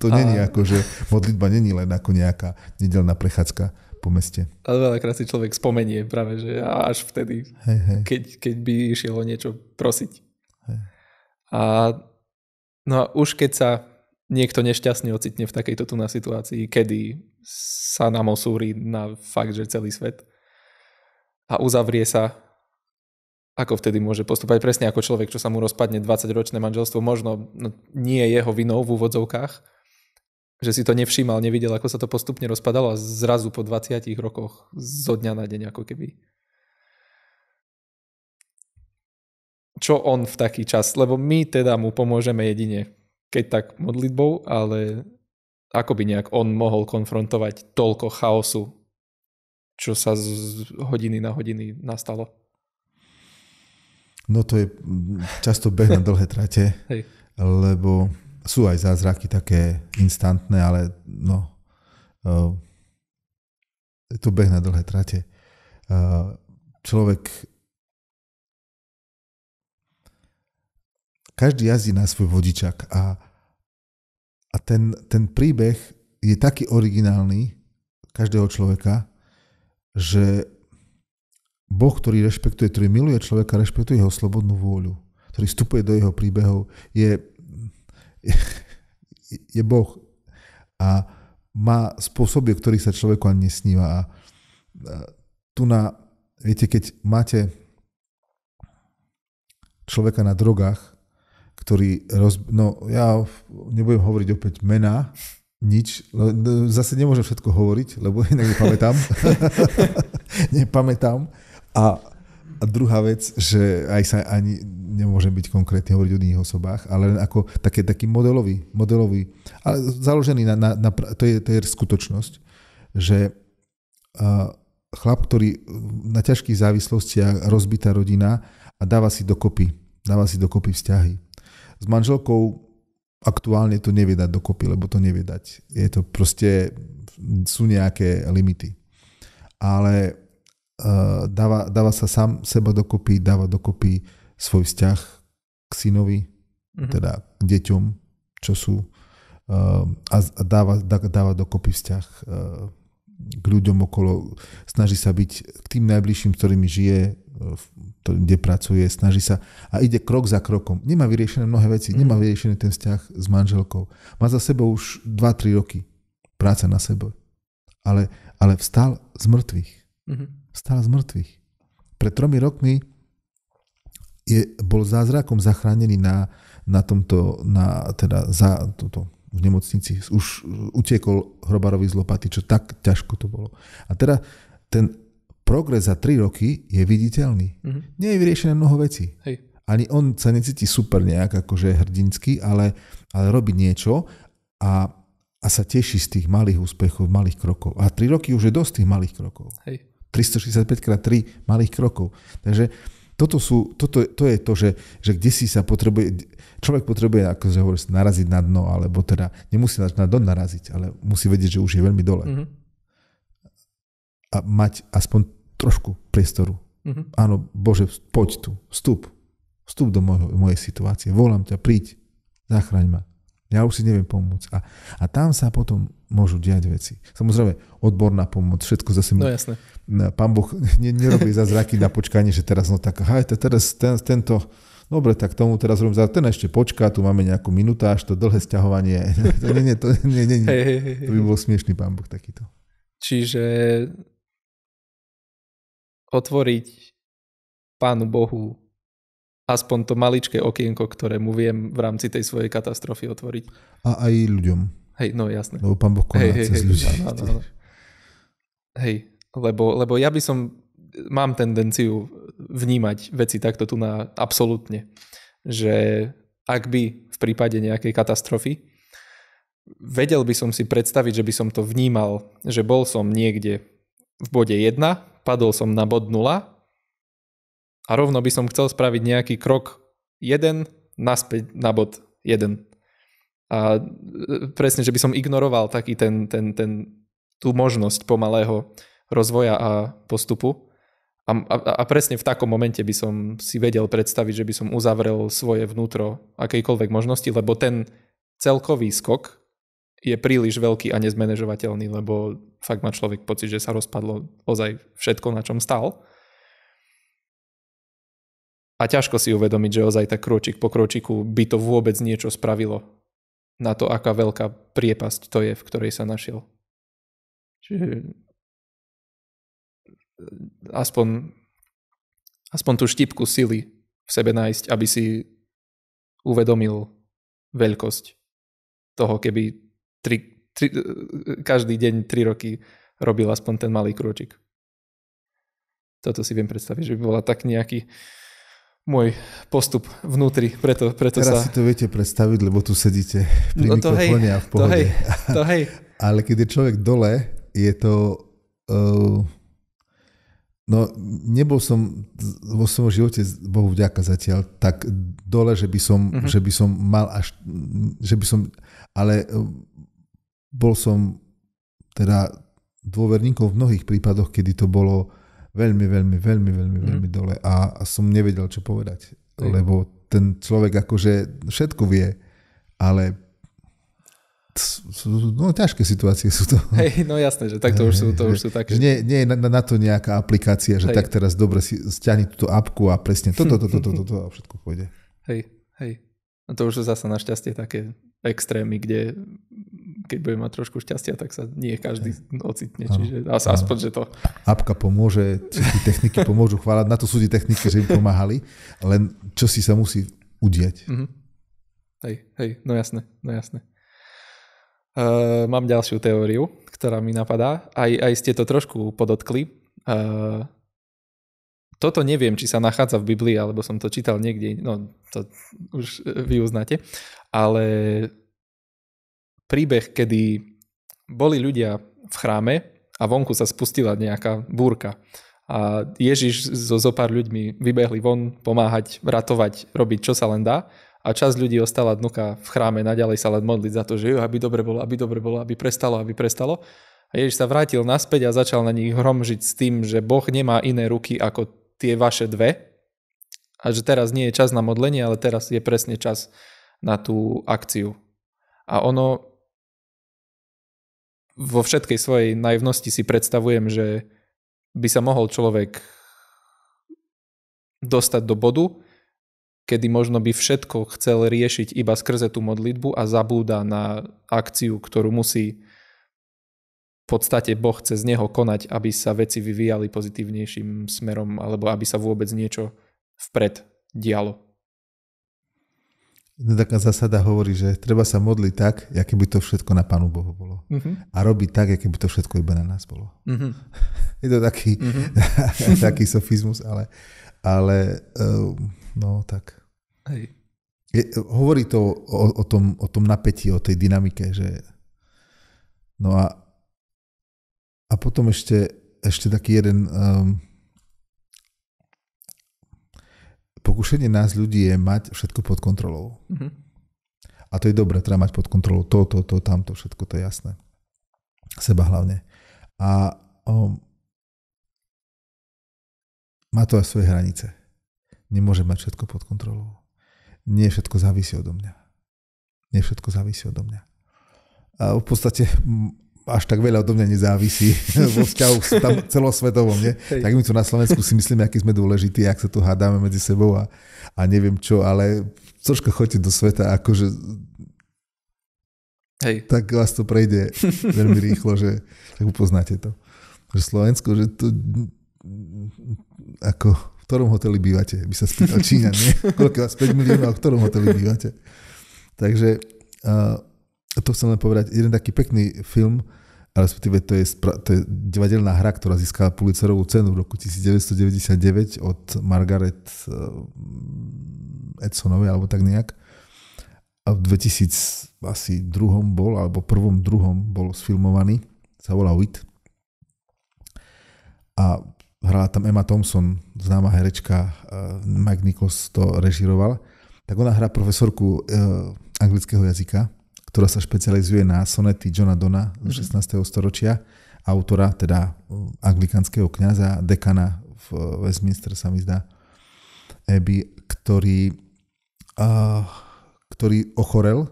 To není ako, že modlitba není len ako nejaká nedeľná prechádzka po meste. Ale veľakrát si človek spomenie práve, že až vtedy, keď by išiel o niečo prosiť. Hej. No a už keď sa niekto nešťastne ocitne v takejto tu na situácii, kedy sa nám osúri na fakt, že celý svet a uzavrie sa, ako vtedy môže postupovať presne ako človek, čo sa mu rozpadne 20-ročné manželstvo, možno nie jeho vinou v úvodzovkách, že si to nevšímal, nevidel, ako sa to postupne rozpadalo a zrazu po 20 rokoch zo dňa na deň ako keby. Čo on v taký čas? Lebo my teda mu pomôžeme jedine, keď tak modlitbou, ale ako by nejak on mohol konfrontovať toľko chaosu, čo sa z hodiny na hodiny nastalo? No to je často beh na dlhé trate, lebo sú aj zázraky také instantné, ale je to beh na dlhé trate. Človek každý jazdí na svoj vodičak a ten príbeh je taký originálny každého človeka, že Boh, ktorý rešpektuje, ktorý miluje človeka, rešpektuje jeho slobodnú vôľu, ktorý vstupuje do jeho príbehov, je Boh a má spôsoby, o ktorých sa človeku ani nesníva. A viete, keď máte človeka na drogách, ktorý ja nebudem hovoriť opäť mená, nič, zase nemôžem všetko hovoriť, lebo inak nepamätám. A druhá vec, že aj sa ani nemôžem byť konkrétne hovoriť o iných osobách, ale len ako taký modelový, ale založený to je skutočnosť, že chlap, ktorý na ťažkých závislostiach, rozbitá rodina a dáva si dokopy vzťahy. S manželkou aktuálne to nevie dať dokopy, lebo to nevie dať. Je to proste, sú nejaké limity. Ale dáva sa sám seba dokopy, dáva dokopy svoj vzťah k synovi, teda k deťom, čo sú, a dáva dokopy vzťah k ľuďom okolo, snaží sa byť k tým najbližším, s ktorými žije, kde pracuje, snaží sa a ide krok za krokom. Nemá vyriešené mnohé veci, nemá vyriešený ten vzťah s manželkou. Má za sebou už 2-3 roky práca na sebe. Ale vstal z mŕtvych. Vstal z mŕtvych. Pred 3 rokmi bol zázrakom zachránený v nemocnici. Už utiekol hrobárovi z lopaty, čo tak ťažko to bolo. A teda ten progres za 3 roky je viditeľný. Nie je vyriešené mnoho vecí. Hej. Ani on sa necíti super nejak akože hrdinský, ale robí niečo a sa teší z tých malých úspechov, malých krokov. A 3 roky už je dosť tých malých krokov. Hej. 365x3 malých krokov. Takže to je to, že kde si sa človek potrebuje, ako sa hovorí, naraziť na dno, alebo teda nemusí na dno naraziť, ale musí vedieť, že už je veľmi dole. A mať aspoň trošku priestoru. Áno, Bože, poď tu, vstup do mojej situácie, volám ťa, príď, zachraň ma. Ja už si neviem pomôcť. A tam sa potom môžu diať veci. Samozrejme, odborná pomoc, všetko zase... No jasné. Pán Boh nerobí zázraky na počkanie, že teraz teraz tento... Dobre, tak tomu teraz robím, ten ešte počká, tu máme nejakú minutáž, to dlhé sťahovanie. To nie. To by bol smiešný Pán Boh takýto. Čiže otvoriť Pánu Bohu aspoň to maličké okienko, ktoré mu viem v rámci tej svojej katastrofy otvoriť. A aj ľuďom. Hej, no jasné. Lebo Pán Boh koná cez ľudí. Áno. Hej, lebo ja by som, mám tendenciu vnímať veci takto tu na absolútne, že ak by v prípade nejakej katastrofy vedel by som si predstaviť, že by som to vnímal, že bol som niekde v bode 1, padol som na bod 0 a rovno by som chcel spraviť nejaký krok 1 naspäť na bod 1. A presne, že by som ignoroval taký tú možnosť pomalého rozvoja a postupu. A presne v takom momente by som si vedel predstaviť, že by som uzavrel svoje vnútro akejkoľvek možnosti, lebo ten celkový skok je príliš veľký a nezmanéžovateľný, lebo fakt má človek pocit, že sa rozpadlo ozaj všetko, na čom stál. A ťažko si uvedomiť, že ozaj tak krôčik po krôčiku by to vôbec niečo spravilo na to, aká veľká priepasť to je, v ktorej sa našiel. Čiže aspoň tú štipku sily v sebe nájsť, aby si uvedomil veľkosť toho, keby každý deň 3 roky robil aspoň ten malý krôčik. Toto si viem predstaviť, že by bola tak nejaký môj postup vnútri, preto teraz si to viete predstaviť, lebo tu sedíte pri mikrofóne a v pohode. To hej. Ale keď je človek dole, je to... No, nebol som vo svojom živote, Bohu vďaka zatiaľ, tak dole, že by som mal až... Ale bol som teda dôverníkom v mnohých prípadoch, kedy to bolo veľmi dole a som nevedel, čo povedať. Lebo ten človek akože všetko vie, ale ťažké situácie sú to. Hej, no jasné, že tak to už sú také. Nie je na to nejaká aplikácia, že tak teraz dobre si stiahni túto apku a presne toto a všetko pôjde. Hej. No to už sú zasa našťastie také extrémy, kde keď bude mať trošku šťastia, tak sa nie každý ocitne. Čiže aspoň, že to... Apka pomôže, všetky techniky pomôžu chváľať. Na to sú tie techniky, že im pomáhali, len čo si sa musí udiať. Mm-hmm. Hej, no jasné. Mám ďalšiu teóriu, ktorá mi napadá. Aj ste to trošku podotkli. Toto neviem, či sa nachádza v Biblii, alebo som to čítal niekde, no to už vy uznáte, ale príbeh, kedy boli ľudia v chráme a vonku sa spustila nejaká búrka a Ježiš so zopár ľuďmi vybehli von pomáhať, ratovať, robiť čo sa len dá a časť ľudí ostala dnuka v chráme naďalej sa len modliť za to, že aby dobre bolo, aby prestalo. A Ježiš sa vrátil naspäť a začal na nich hromžiť s tým, že Boh nemá iné ruky ako tie vaše dve a že teraz nie je čas na modlenie, ale teraz je presne čas na tú akciu. A ono vo všetkej svojej naivnosti si predstavujem, že by sa mohol človek dostať do bodu, kedy možno by všetko chcel riešiť iba skrze tú modlitbu a zabúda na akciu, ktorú musí v podstate Boh cez neho konať, aby sa veci vyvíjali pozitívnejším smerom alebo aby sa vôbec niečo vpred dialo. Jedna taká zásada hovorí, že treba sa modliť tak, aké by to všetko na Pánu Bohu bolo. A robiť tak, aké by to všetko iba na nás bolo. Je to taký, taký sofizmus, ale no tak. Hej. Hovorí to o tom napätí, o tej dynamike, že no a potom ešte taký jeden pokušenie nás ľudí je mať všetko pod kontrolou. A to je dobré, treba mať pod kontrolou to, tamto, všetko, to je jasné. Seba hlavne. A má to aj svoje hranice. Nemôže mať všetko pod kontrolou. Nie všetko závisí odo mňa. Nie všetko závisí odo mňa. A v podstate až tak veľa odo mňa nezávisí vo vzťahu tam celosvetovom. Nie? Tak my tu na Slovensku si myslíme, aký sme dôležití, ak sa tu hádame medzi sebou a neviem čo, ale troška choďte do sveta, akože tak vás to prejde veľmi rýchlo, že tak upoznáte to. Že Slovensko, že to ako v ktorom hoteli bývate, by sa spýtal Číňan, nie? Koľko vás 5 miliónov, a v ktorom hoteli bývate. Takže to chcem len povedať, jeden taký pekný film, respektíve to je divadelná hra, ktorá získala Pulitzerovú cenu v roku 1999 od Margaret Edsonovej, alebo tak nejak. A v 2002 bol, alebo prvom, druhom bol sfilmovaný, sa volá Wit. A hrala tam Emma Thompson, známa herečka, Mike Nichols to režiroval. Tak ona hrá profesorku anglického jazyka, ktorá sa špecializuje na sonety Johna Donna z 16. storočia, autora, teda anglikánskeho kňaza, dekana v Westminster, sa mi zdá, Abbey, ktorý ochorel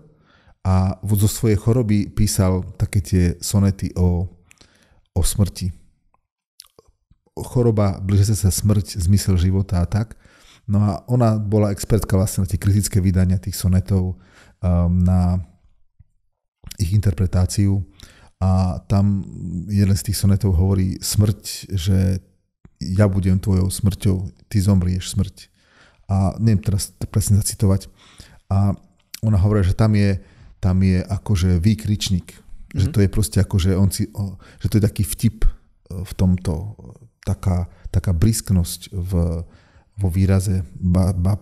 a zo svojej choroby písal také tie sonety o smrti. Choroba, blíže sa smrť, zmysel života a tak. No a ona bola expertka vlastne na tie kritické vydania tých sonetov, na ich interpretáciu a tam jeden z tých sonetov hovorí smrť, že ja budem tvojou smrťou, ty zomrieš smrť. A neviem teraz presne zacitovať. A ona hovorí, že tam je akože výkričník. Že to je proste akože že to je taký vtip v tomto, taká brisknosť vo výraze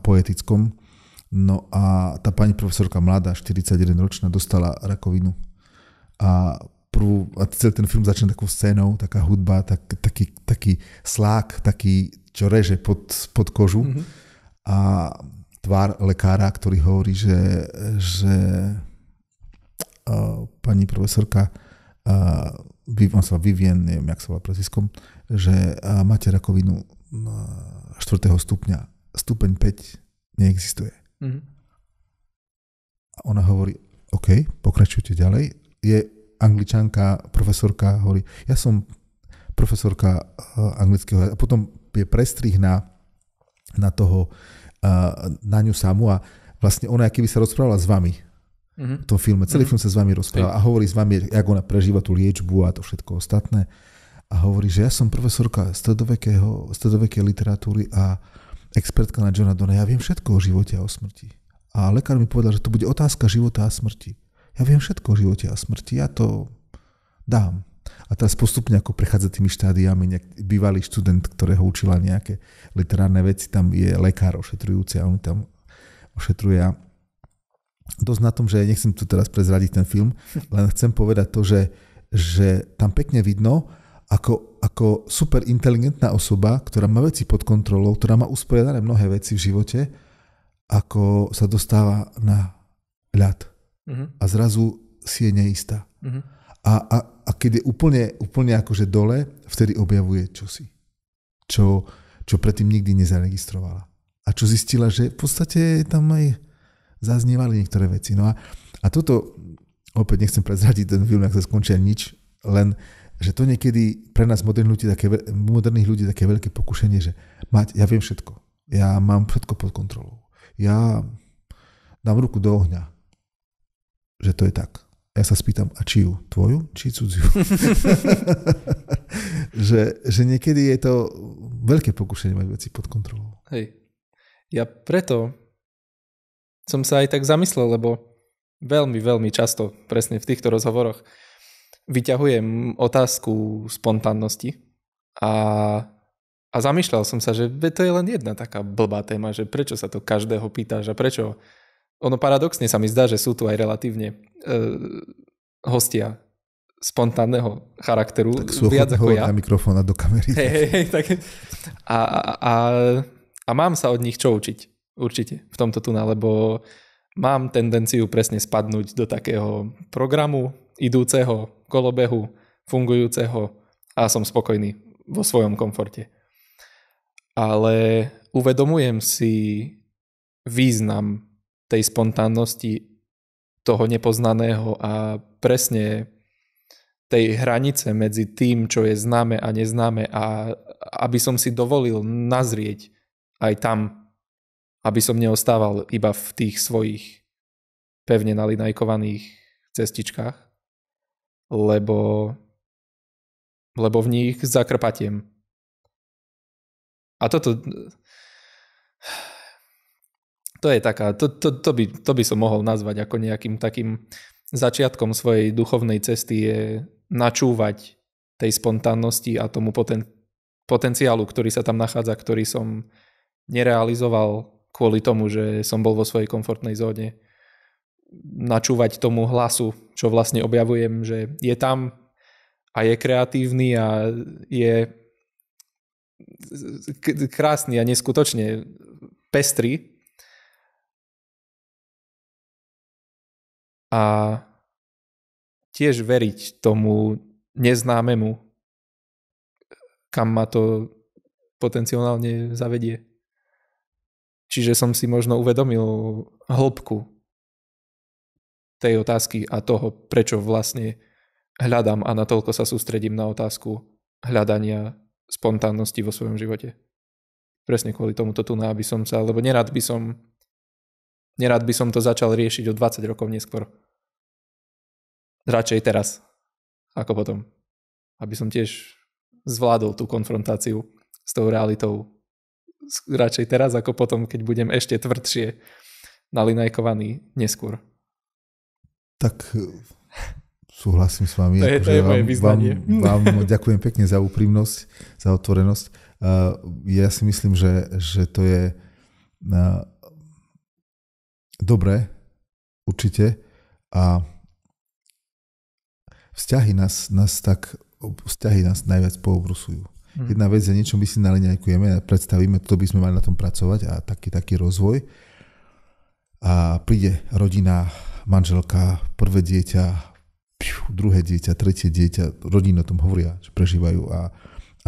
poetickom. No a tá pani profesorka mladá, 41-ročná, dostala rakovinu. A celý ten film začne takou scénou, taká hudba, taký slák, taký, čo reže pod kožu. A tvár lekára, ktorý hovorí, že pani profesorka Vivian, neviem, jak sa volá preziskom, že máte rakovinu 4. stupňa. Stupeň 5 neexistuje. A ona hovorí, OK, pokračujte ďalej. Je Angličanka, profesorka, hovorí, ja som profesorka anglického, a potom je prestrih na toho, na ňu samú a vlastne ona aký by sa rozprávala s vami v tom filme. Celý film sa s vami rozpráva a hovorí s vami, jak ona prežíva tú liečbu a to všetko ostatné. A hovorí, že ja som profesorka stredovekej literatúry a expertka na Johna Donna. Ja viem všetko o živote a o smrti. A lekár mi povedal, že to bude otázka života a smrti. Ja viem všetko o živote a smrti. Ja to dám. A teraz postupne ako prechádza tými štádiami, bývalý študent, ktorého učila nejaké literárne veci, tam je lekár ošetrujúci a on tam ošetruje. A dosť na tom, že nechcem tu teraz prezradiť ten film, len chcem povedať to, že tam pekne vidno, ako super inteligentná osoba, ktorá má veci pod kontrolou, ktorá má usporiadané mnohé veci v živote, ako sa dostáva na ľad. A zrazu si je neistá. A keď je úplne akože dole, vtedy objavuje čosi, čo predtým nikdy nezaregistrovala. A čo zistila, že v podstate tam aj zaznievali niektoré veci. No a toto, opäť nechcem prezradiť ten film, ak sa skončia nič, len že to niekedy pre nás moderných ľudí také veľké pokušenie, že ja viem všetko. Ja mám všetko pod kontrolou. Ja dám ruku do ohňa. Že to je tak. Ja sa spýtam, a čiu? Tvoju? Či cudziu? že niekedy je to veľké pokušenie mať veci pod kontrolou. Hej. Ja preto som sa aj tak zamyslel, lebo veľmi, veľmi často presne v týchto rozhovoroch vyťahujem otázku spontánnosti a zamýšľal som sa, že to je len jedna taká blbá téma, že prečo sa to každého pýtaš a prečo. Ono paradoxne sa mi zdá, že sú tu aj relatívne hostia spontánneho charakteru. Tak sú viac ako ja. Na mikrofón a do kamery. Tak. A mám sa od nich čo učiť. Určite v tomto tunale, lebo mám tendenciu presne spadnúť do takého programu idúceho kolobehu, fungujúceho a som spokojný vo svojom komforte. Ale uvedomujem si význam tej spontánnosti toho nepoznaného a presne tej hranice medzi tým, čo je známe a neznáme a aby som si dovolil nazrieť aj tam, aby som neostával iba v tých svojich pevne nalinajkovaných cestičkách, lebo v nich zakrpatiem. A toto to je taká, to by som mohol nazvať ako nejakým takým začiatkom svojej duchovnej cesty je načúvať tej spontánnosti a tomu potenciálu, ktorý sa tam nachádza, ktorý som nerealizoval kvôli tomu, že som bol vo svojej komfortnej zóne. Načúvať tomu hlasu, čo vlastne objavujem, že je tam a je kreatívny a je krásny a neskutočne pestrý. A tiež veriť tomu neznámemu, kam ma to potenciálne zavedie. Čiže som si možno uvedomil hĺbku tej otázky a toho, prečo vlastne hľadám a natoľko sa sústredím na otázku hľadania spontánnosti vo svojom živote. Presne kvôli tomuto tu, aby som sa, lebo nerad by som to začal riešiť o 20 rokov neskôr. Radšej teraz, ako potom. Aby som tiež zvládol tú konfrontáciu s tou realitou. Radšej teraz, ako potom, keď budem ešte tvrdšie nalinajkovaný neskôr. Tak súhlasím s vami. To je moje vyznanie. Vám ďakujem pekne za úprimnosť, za otvorenosť. Ja si myslím, že to je dobré, určite. A vzťahy nás najviac poobrusujú. Jedna vec je niečo, my si naliňajkujeme, predstavíme, to by sme mali na tom pracovať a taký rozvoj. A príde rodina, manželka, prvé dieťa, druhé dieťa, tretie dieťa, rodiny o tom hovoria, že prežívajú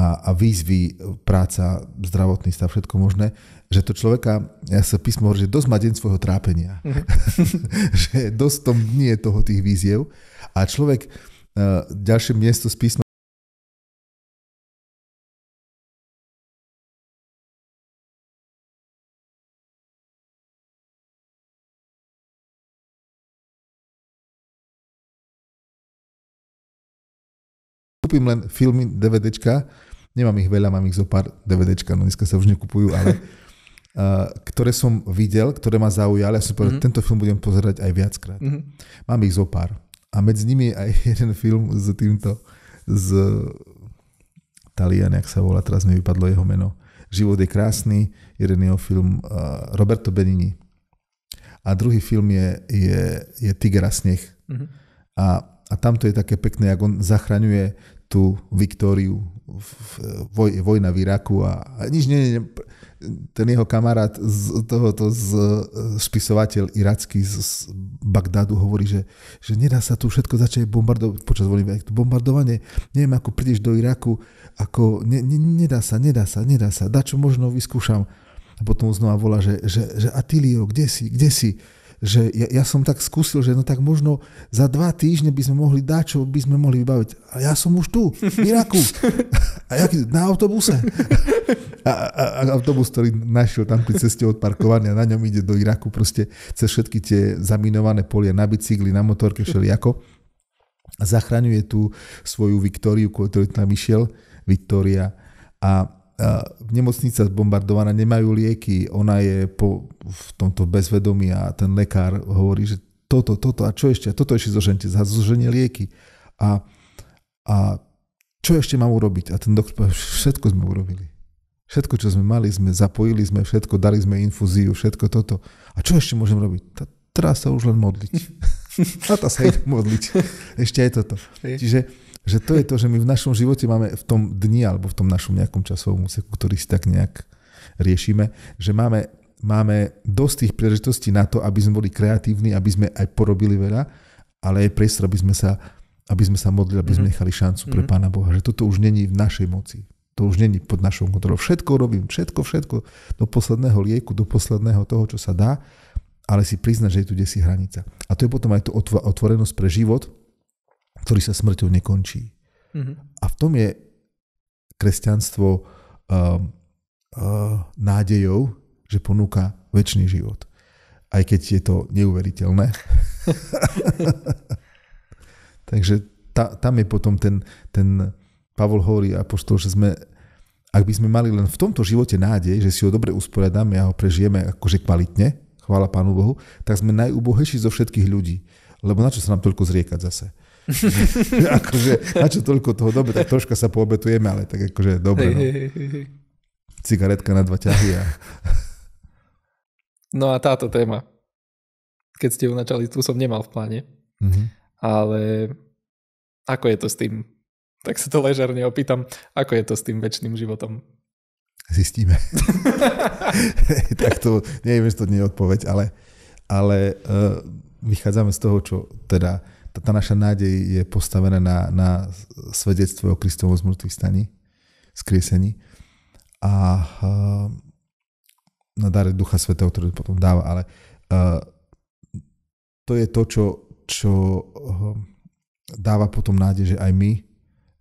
a výzvy, práca, zdravotný stav, všetko možné, že to človeka, ja sa písmo hovorí, že dosť má deň svojho trápenia. Že dosť tom nie je toho tých výziev. A človek, ďalšie miesto z písma kúpim len filmy, DVDčka, nemám ich veľa, mám ich zo pár DVDčka, no dneska sa už nekupujú, ale ktoré som videl, ktoré ma zaujali, ja som povedal, tento film budem pozerať aj viackrát. Mám ich zo pár. A medzi nimi je aj jeden film z Taliana, jak sa volá, teraz mi vypadlo jeho meno. Život je krásny, jeden jeho film Roberto Benigni. A druhý film je Tiger a sneh. A tamto je také pekné, ako on zachraňuje tú Viktóriu, vojna v Iraku a nič nie, ten jeho kamarát spisovateľ iracký z Bagdádu hovorí, že nedá sa tu všetko začať bombardovať počas vojny. Bombardovanie, neviem, ako prídeš do Iraku, ako nedá sa, dačo možno vyskúšam. A potom znova volá, že Atilio, kde si? Že ja som tak skúsil, že no tak možno za 2 týždne by sme mohli dať, čo by sme mohli vybaviť. A ja som už tu, v Iraku. A na autobuse. A autobus, ktorý našiel tam pri ceste od parkovania, na ňom ide do Iraku proste cez všetky tie zaminované polia na bicykli, na motorke, všelijako. A zachraňuje tú svoju Viktóriu, ktorý tam išiel, Viktória. A nemocnica zbombardovaná, nemajú lieky, ona je v tomto bezvedomí a ten lekár hovorí, že toto a čo ešte? Toto ešte zoženie lieky. A čo ešte mám urobiť? A ten doktor povedal, všetko sme urobili. Všetko, čo sme mali, sme zapojili, sme všetko, dali sme infúziu, všetko toto. A čo ešte môžem robiť? Teraz sa už len modliť. A to sa ide modliť. Ešte aj toto. Čiže že to je to, že my v našom živote máme v tom dni alebo v tom našom nejakom časovom úseku, ktorý si tak nejak riešime, že máme dosť tých príležitostí na to, aby sme boli kreatívni, aby sme aj porobili veľa, ale aj priestor, aby sme sa modlili, aby sme nechali šancu pre Pána Boha, že toto už není v našej moci. To už není pod našou kontrolou. Všetko robím, všetko do posledného lieku, do posledného toho, čo sa dá, ale si priznať, že je tu desi hranica. A to je potom aj to otvorenosť pre život, ktorý sa smrťou nekončí. A v tom je kresťanstvo nádejou, že ponúka večný život. Aj keď je to neuveriteľné. Takže tam je potom ten Pavol hovorí apoštol, že ak by sme mali len v tomto živote nádej, že si ho dobre usporiadáme a ho prežijeme akože kvalitne, chvála Pánu Bohu, tak sme najúbohejší zo všetkých ľudí. Lebo na čo sa nám toľko zriekať zase? Akože, na čo toľko toho dobre, tak troška sa poobetujeme, ale tak akože dobre. No. Cigaretka na 2 ťahy. No a táto téma, keď ste ju načali, tu som nemal v pláne, ale ako je to s tým? Tak sa to ležerne opýtam, ako je to s tým večným životom? Zistíme. Tak to, neviem, že to nie je odpoveď, ale vychádzame z toho, čo teda tá naša nádej je postavená na svedectve o Kristovom zmrtvých staní, skriesení a na dare Ducha Svätého, ktorý potom dáva, ale to je to, čo dáva potom nádej, že aj my,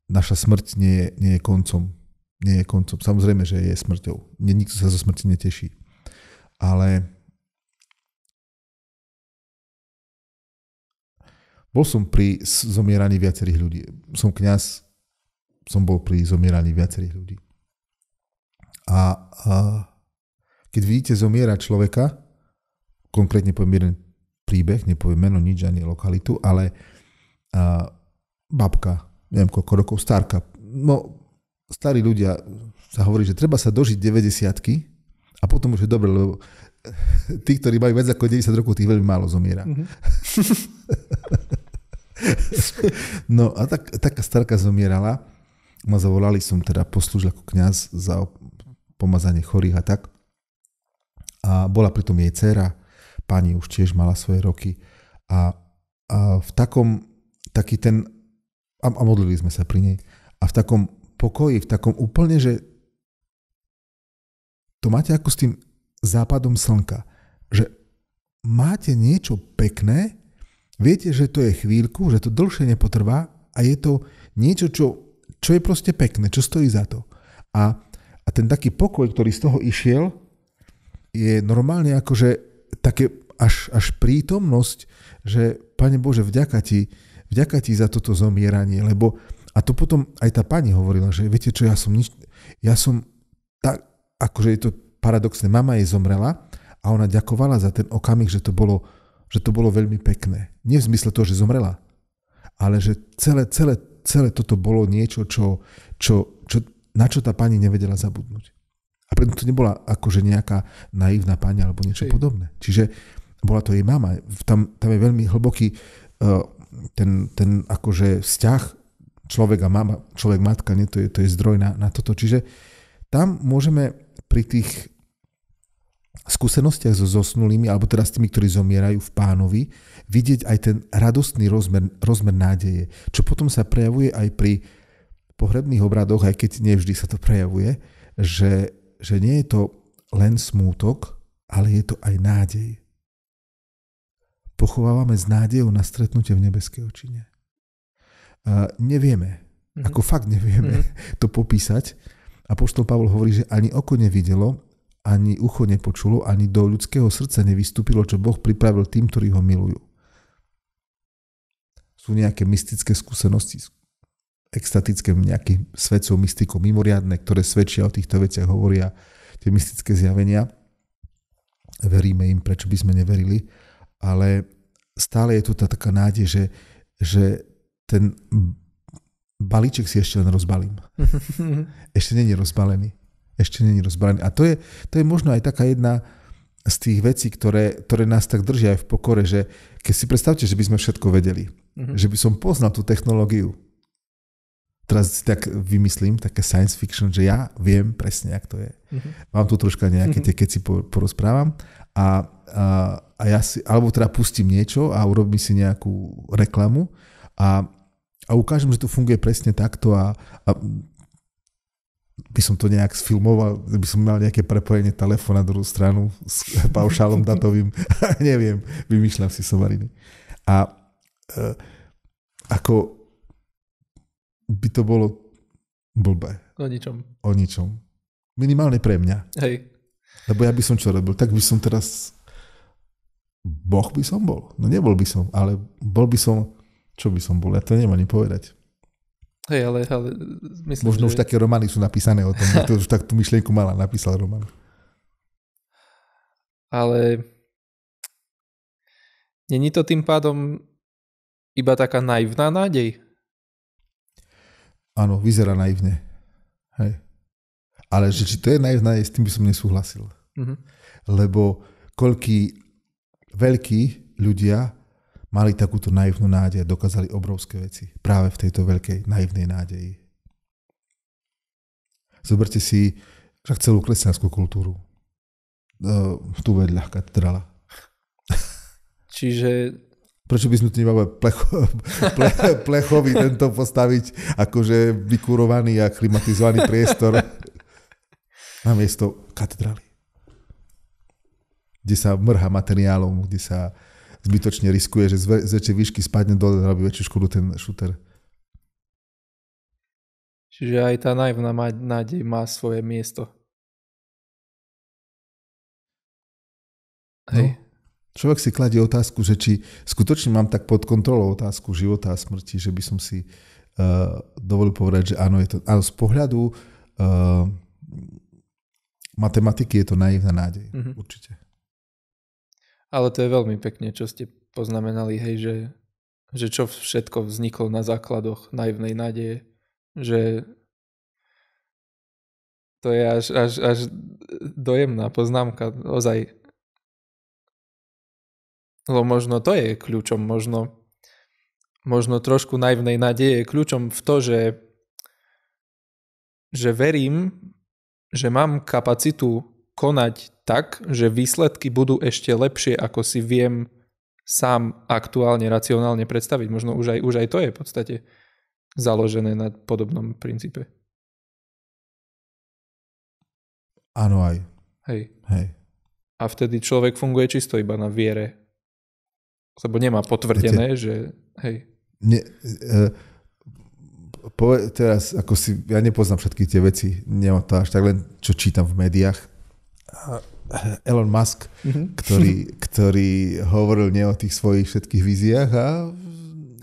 naša smrť nie je koncom. Nie je koncom. Samozrejme, že je smrťou. Nikto sa zo smrti neteší. Ale bol som pri zomieraní viacerých ľudí. Som kňaz, som bol pri zomieraní viacerých ľudí. A keď vidíte zomierať človeka, konkrétne poviem jeden príbeh, nepoviem meno, nič, ani lokalitu, ale babka, neviem koľko rokov, starka, no starí ľudia sa hovorí, že treba sa dožiť 90-ky a potom už je dobre, lebo tí, ktorí majú viac ako 90 rokov, tých veľmi málo zomiera. No a taká starka zomierala, ma zavolali, som teda poslúžil ako kňaz za pomazanie chorých a tak. A bola pritom jej dcéra, pani už tiež mala svoje roky a v taký ten, a modlili sme sa pri nej, a v takom pokoji, v takom úplne, že to máte ako s tým západom slnka, že máte niečo pekné, viete, že to je chvíľku, že to dlhšie nepotrvá a je to niečo, čo je proste pekné, čo stojí za to. A ten taký pokoj, ktorý z toho išiel, je normálne akože také až prítomnosť, že Pane Bože, vďaka ti za toto zomieranie, lebo a to potom aj tá pani hovorila, že viete čo, ja som tak, akože je to paradoxné, mama jej zomrela a ona ďakovala za ten okamih, že to bolo veľmi pekné. Nie v zmysle toho, že zomrela, ale že celé toto bolo niečo, na čo tá pani nevedela zabudnúť. A preto to nebola akože nejaká naivná pani alebo niečo podobné. Čiže bola to jej mama. Tam je veľmi hlboký ten akože vzťah človek a mama, človek matka, nie? To je zdroj na toto. Čiže tam môžeme pri tých skúsenostiach so zosnulými, alebo teda s tými, ktorí zomierajú v Pánovi, vidieť aj ten radostný rozmer nádeje, čo potom sa prejavuje aj pri pohrebných obradoch, aj keď nevždy sa to prejavuje, že nie je to len smútok, ale je to aj nádej. Pochovávame s nádejou na stretnutie v nebeskej očine. Nevieme, ako fakt nevieme to popísať. Apoštol Pavol hovorí, že ani oko nevidelo, ani ucho nepočulo, ani do ľudského srdca nevystúpilo, čo Boh pripravil tým, ktorí ho milujú. Sú nejaké mystické skúsenosti, extatické nejakých svetcov, mystikov, mimoriadne, ktoré svedčia o týchto veciach, hovoria tie mystické zjavenia. Veríme im, prečo by sme neverili, ale stále je tu tá taká nádej, že ten balíček si ešte len rozbalím. Ešte nie je rozbalený. A to je možno aj taká jedna z tých vecí, ktoré nás tak držia aj v pokore, že keď si predstavte, že by sme všetko vedeli, že by som poznal tú technológiu. Teraz si tak vymyslím, také science fiction, že ja viem presne, jak to je. Mám tu troška nejaké tie, keď si porozprávam a ja si, alebo teda pustím niečo a urobím si nejakú reklamu a ukážem, že to funguje presne takto a by som to nejak sfilmoval, by som mal nejaké prepojenie telefóna na druhú stranu s paušálom datovým. Neviem, vymýšľam si somariny. A ako by to bolo blbé. O ničom. O ničom. Minimálne pre mňa. Hej. Lebo ja by som čo robil? Tak by som teraz... Boh by som bol. No nebol by som, ale bol by som... Čo by som bol? Ja to neviem ani povedať. Hej, ale myslím, možno že... už také romány sú napísané o tom. To už tak tú myšlienku mala, napísal román. Ale není to tým pádom iba taká naivná nádej? Áno, vyzerá naivne. Hej. Ale že či to je naivná nádej, s tým by som nesúhlasil. Mm-hmm. Lebo koľkí veľkí ľudia mali takúto naivnú nádej a dokázali obrovské veci práve v tejto veľkej naivnej nádeji. Zoberte si však celú kresťanskú kultúru. Tu vedľa katedrála. Čiže... Prečo by sme tu nemali plechový tento postaviť, akože vykurovaný a klimatizovaný priestor namiesto katedrály, kde sa mrhá materiálom, kde sa zbytočne riskuje, že z väčšej výšky spadne dole a robí väčšiu škodu ten šúter. Čiže aj tá naivná nádej má svoje miesto. Hej. No, človek si kladie otázku, že či skutočne mám tak pod kontrolou otázku života a smrti, že by som si dovolil povedať, že áno, je to, áno, z pohľadu matematiky je to naivná nádej. Mm-hmm. Určite. Ale to je veľmi pekne, čo ste poznamenali, hej, že čo všetko vzniklo na základoch naivnej nádeje. Že to je až dojemná poznámka, ozaj. Lebo možno to je kľúčom, možno trošku naivnej nádeje je kľúčom v to, že verím, že mám kapacitu konať tak, že výsledky budú ešte lepšie, ako si viem sám aktuálne, racionálne predstaviť. Možno už aj to je v podstate založené na podobnom princípe. Áno aj. Hej. Hej. A vtedy človek funguje čisto iba na viere. Lebo nemá potvrdené, že... Hej. Teraz, ako si, ja nepoznám všetky tie veci, nemám to až tak, len čo čítam v médiách. Elon Musk, ktorý hovoril nie o tých svojich všetkých víziách a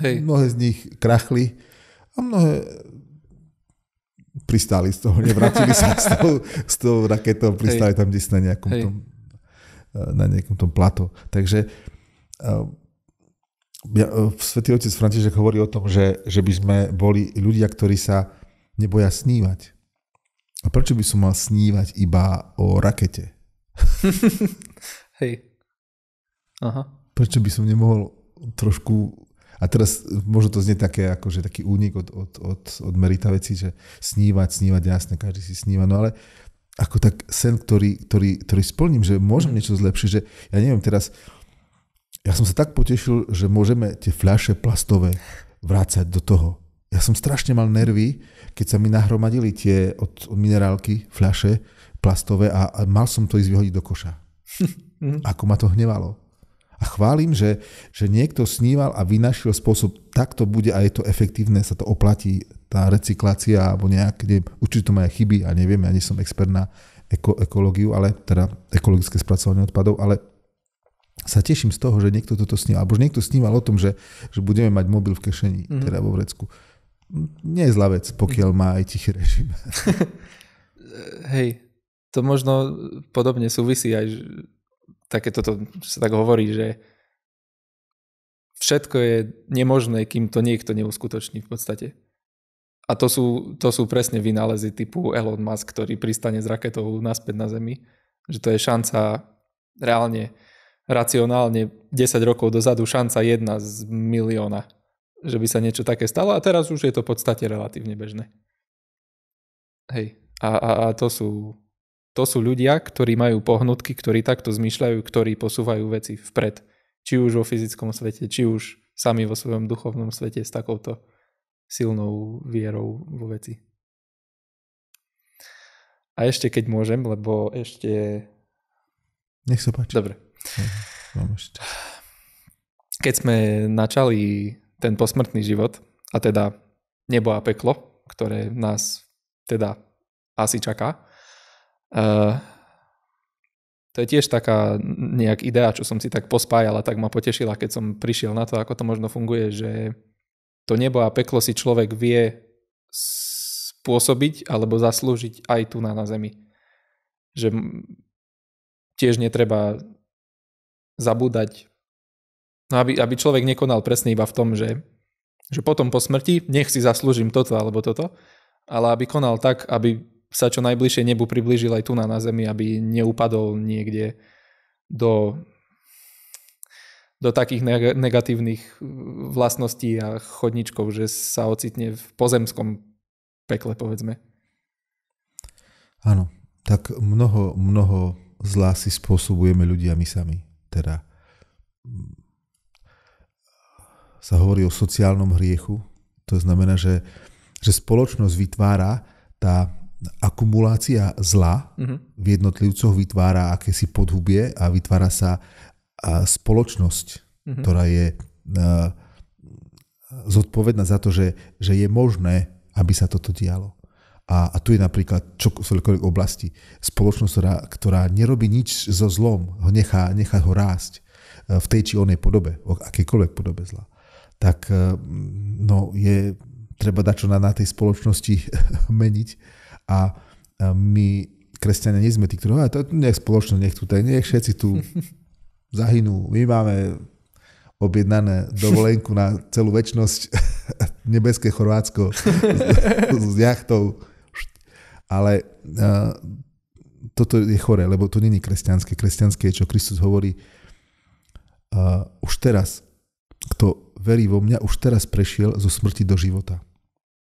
mnohé z nich krachli a mnohé pristáli z toho, nevrátili sa s tou raketou, pristáli tam dnes na nejakom tom plato. Takže Svätý otec František hovorí o tom, že by sme boli ľudia, ktorí sa neboja snívať. A prečo by som mal snívať iba o rakete? Hej. Aha. Prečo by som nemohol trošku... A teraz možno to znie také, akože taký únik od merita veci, že snívať, jasne, každý si sníva, no ale ako tak sen, ktorý splním, že môžem niečo zlepšiť, že ja neviem teraz, ja som sa tak potešil, že môžeme tie fľaše plastové vrácať do toho. Ja som strašne mal nervy, keď sa mi nahromadili tie od minerálky fľaše plastové a mal som to ísť vyhodiť do koša. Ako ma to hnevalo. A chválim, že niekto sníval a vynašiel spôsob, tak to bude a je to efektívne, sa to oplatí, tá recyklácia alebo nejaké, určite to má aj chyby a neviem, ja nie som expert na ekológiu, ale teda ekologické spracovanie odpadov, ale sa teším z toho, že niekto toto sníval. Alebo že niekto sníval o tom, že budeme mať mobil v kešeni, teda vo vrecku. Nie je zlá vec, pokiaľ má aj tichý režim. Hej, to možno podobne súvisí aj takéto, sa tak hovorí, že všetko je nemožné, kým to niekto neuskutoční v podstate. A to sú presne vynálezy typu Elon Musk, ktorý pristane s raketou naspäť na Zemi. Že to je šanca reálne, racionálne 10 rokov dozadu šanca 1 z milióna, že by sa niečo také stalo a teraz už je to v podstate relatívne bežné. Hej. A to sú ľudia, ktorí majú pohnutky, ktorí takto zmýšľajú, ktorí posúvajú veci vpred. Či už vo fyzickom svete, či už sami vo svojom duchovnom svete s takouto silnou vierou vo veci. A ešte keď môžem, lebo ešte... Nech sa páči. Dobre. Mám ešte. Keď sme načali ten posmrtný život, a teda nebo a peklo, ktoré nás teda asi čaká, to je tiež taká nejak idea, čo som si tak pospájal a tak ma potešila, keď som prišiel na to, ako to možno funguje, že to nebo a peklo si človek vie spôsobiť alebo zaslúžiť aj tu na zemi. Že tiež netreba zabúdať, no aby človek nekonal presne iba v tom, že potom po smrti nech si zaslúžim toto alebo toto, ale aby konal tak, aby sa čo najbližšie nebu priblížil aj tu na zemi, aby neupadol niekde do takých negatívnych vlastností a chodníčkov, že sa ocitne v pozemskom pekle, povedzme. Áno, tak mnoho zlá si spôsobujeme ľudia my sami. Teda sa hovorí o sociálnom hriechu. To znamená, že spoločnosť vytvára tá akumulácia zla v jednotlivcoch, vytvára akési podhubie a vytvára sa spoločnosť, ktorá je zodpovedná za to, že je možné, aby sa toto dialo. A tu je napríklad čokoľvek oblasti. Spoločnosť, ktorá nerobí nič so zlom, nechá ho rásť v tej či onej podobe, o akejkoľvek podobe zla. Tak treba dať čo na tej spoločnosti meniť. A my, kresťania, nie sme tí, ktorí nech spoločnosť, nech všetci tu zahynú. My máme objednané dovolenku na celú večnosť, nebeské Chorvátsko s jachtou. Ale toto je chore, lebo to nie je kresťanské. Kresťanské je, čo Kristus hovorí. Už teraz, kto verí vo mňa, už teraz prešiel zo smrti do života.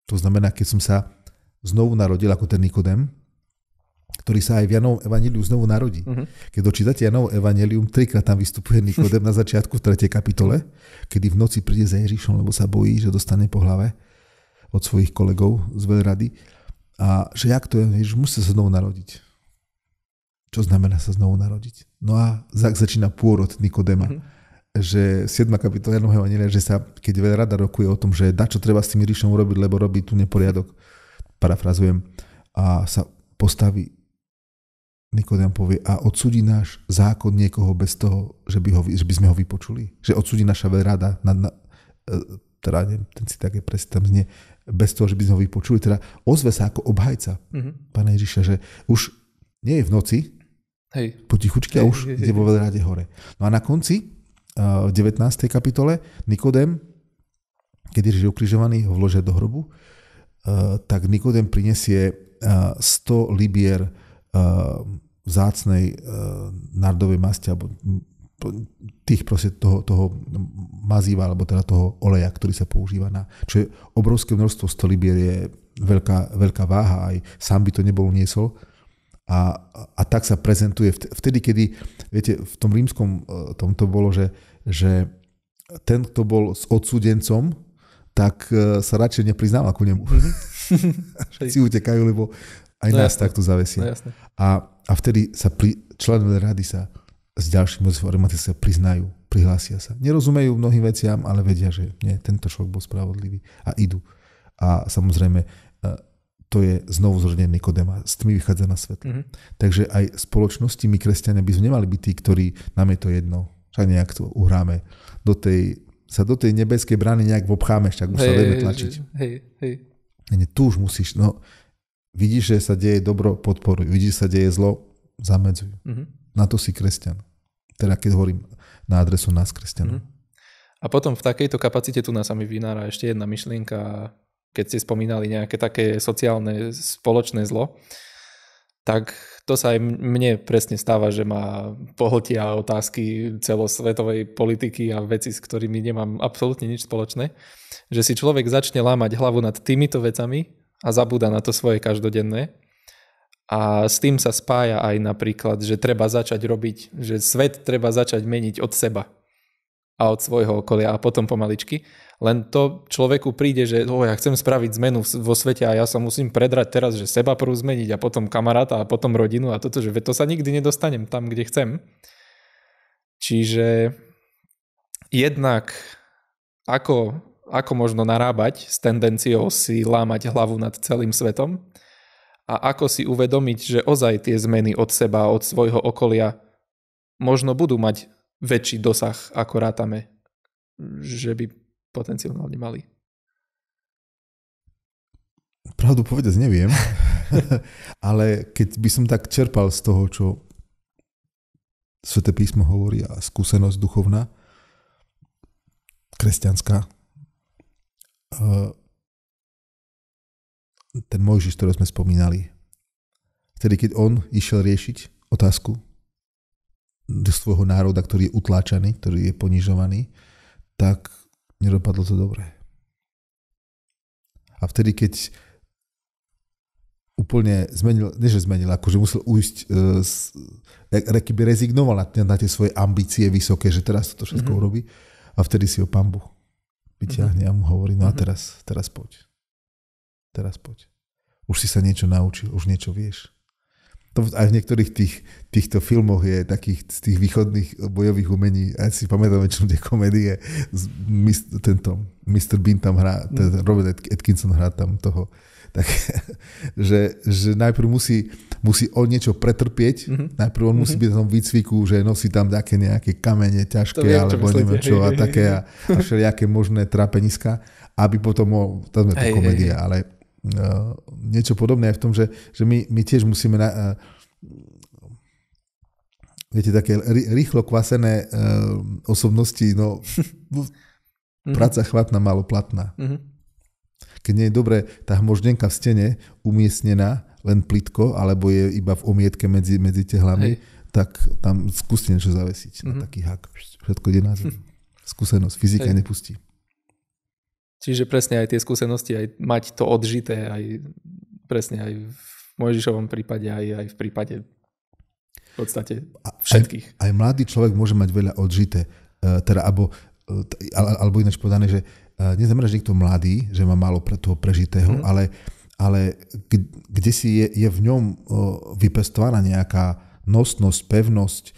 To znamená, keď som sa znovu narodil ako ten Nikodém, ktorý sa aj v Janovom evanjeliu znovu narodí. Keď dočítate Janovo evanjelium, 3-krát tam vystupuje Nikodém na začiatku v 3. kapitole, kedy v noci príde za Ježišom, lebo sa bojí, že dostane po hlave od svojich kolegov z veľrady. A že jak to je, Ježiš musí sa znovu narodiť. Čo znamená sa znovu narodiť? No a začína pôrod Nikodéma. Že 7. kapitola Janovho evanjelia, že sa, keď veľrada rokuje o tom, že čo treba s tým Ježišom urobiť, lebo robí tu neporiadok, parafrazujem, a sa postaví Nikodém povie, a odsúdi náš zákon niekoho bez toho, že by sme ho vypočuli. Že odsúdi naša veľrada, teda neviem, ten si také presne tam znie, bez toho, že by sme ho vypočuli. Teda ozve sa ako obhajca Pána Ježiša, že už nie je v noci, potichučky, a už ide vo veľrade hore. No a na konci, v 19. kapitole, Nikodém, keď Ježiš je ukrižovaný, ho vložia do hrobu, tak Nikodém prinesie 100 libier vzácnej nardovej masti, alebo tých proste toho mazíva, alebo teda toho oleja, ktorý sa používa čo je obrovské množstvo. 100 libier je veľká váha, aj sám by to nebol niesol. A tak sa prezentuje vtedy, kedy, viete, v tom rímskom tomto bolo, že ten, kto bol s odsúdencom, tak sa radšej nepriznával ku nemu. Všetci utekajú, lebo aj nás takto zavesia. No, a vtedy sa členovia rady sa s ďalšími Jozefom sa priznajú, prihlásia sa. Nerozumejú mnohým veciam, ale vedia, že nie, tento človek bol spravodlivý a idú. A samozrejme, to je znovu zrodený Nikodém, s tými vychádza na svetlo. Takže aj spoločnosti, my kresťania by sme nemali byť tí, ktorí, nám je to jedno, však nejak to uhráme, do tej nebeskej brány nejak vobcháme, však už sa vieme tlačiť. Tu už musíš, vidíš, že sa deje dobro, podporuj, vidíš, že sa deje zlo, zamedzuj. Na to si kresťan. Teda keď hovorím na adresu nás kresťanov. A potom v takejto kapacite tu nás sami vynára ešte jedna myšlienka, keď ste spomínali nejaké také sociálne spoločné zlo, tak to sa aj mne presne stáva, že ma pohltia otázky celosvetovej politiky a veci, s ktorými nemám absolútne nič spoločné. Že si človek začne lámať hlavu nad týmito vecami a zabúda na to svoje každodenné. A s tým sa spája aj napríklad, že treba začať robiť, že svet treba začať meniť od seba. a od svojho okolia a potom pomaličky. Len to človeku príde, že ja chcem spraviť zmenu vo svete a ja sa musím predrať teraz, že seba prvú zmeniť a potom kamaráta a potom rodinu a toto, že to sa nikdy nedostanem tam, kde chcem. Čiže jednak ako možno narábať s tendenciou si lámať hlavu nad celým svetom a ako si uvedomiť, že ozaj tie zmeny od seba, od svojho okolia možno budú mať väčší dosah, ako rátame, že by potenciálne mali. Pravdu povedať neviem, ale keď by som tak čerpal z toho, čo Sväté písmo hovorí a skúsenosť duchovná, kresťanská, ten Mojžiš, ktorý sme spomínali, vtedy, keď on išiel riešiť otázku do svojho národa, ktorý je utláčaný, ktorý je ponižovaný, tak nedopadlo to dobre. A vtedy, keď úplne zmenil, akože musel ujsť, keby rezignoval na tie svoje ambície vysoké, že teraz toto všetko urobí, a vtedy si ho Pán Boh vyťahne a mu hovorí, no a teraz poď. Teraz poď. Už si sa niečo naučil, už niečo vieš. To aj v niektorých týchto filmoch je takých z tých východných bojových umení. Ja si pamätám väčšinou tie komédie. Tento Mr. Bean tam hrá, Robert Atkinson hrá tam toho. Tak, že najprv musí on niečo pretrpieť. Najprv on musí byť v tom výcviku, že nosí tam také nejaké kamene ťažké, alebo neviem čo a také a všelijaké možné trápeniska, aby potom to je komédia, ale niečo podobné je v tom, že my tiež musíme viete, také rýchlo kvasené osobnosti, no práca chvatná, málo platná. Keď nie je dobre tá hmoždenka v stene umiestnená len plitko, alebo je iba v omietke medzi tehlami, tak tam skúste niečo zavesiť na taký hak. Všetko ide na zem. Skúsenosť, fyzika nepustí. Čiže presne aj tie skúsenosti, aj mať to odžité, aj presne aj v Mojžišovom prípade, aj v prípade v podstate všetkých. Aj mladý človek môže mať veľa odžité, alebo ináč povedané, že neznamená, že niekto mladý, že má málo toho prežitého, ale kde si je v ňom vypestovaná nejaká nosnosť, pevnosť,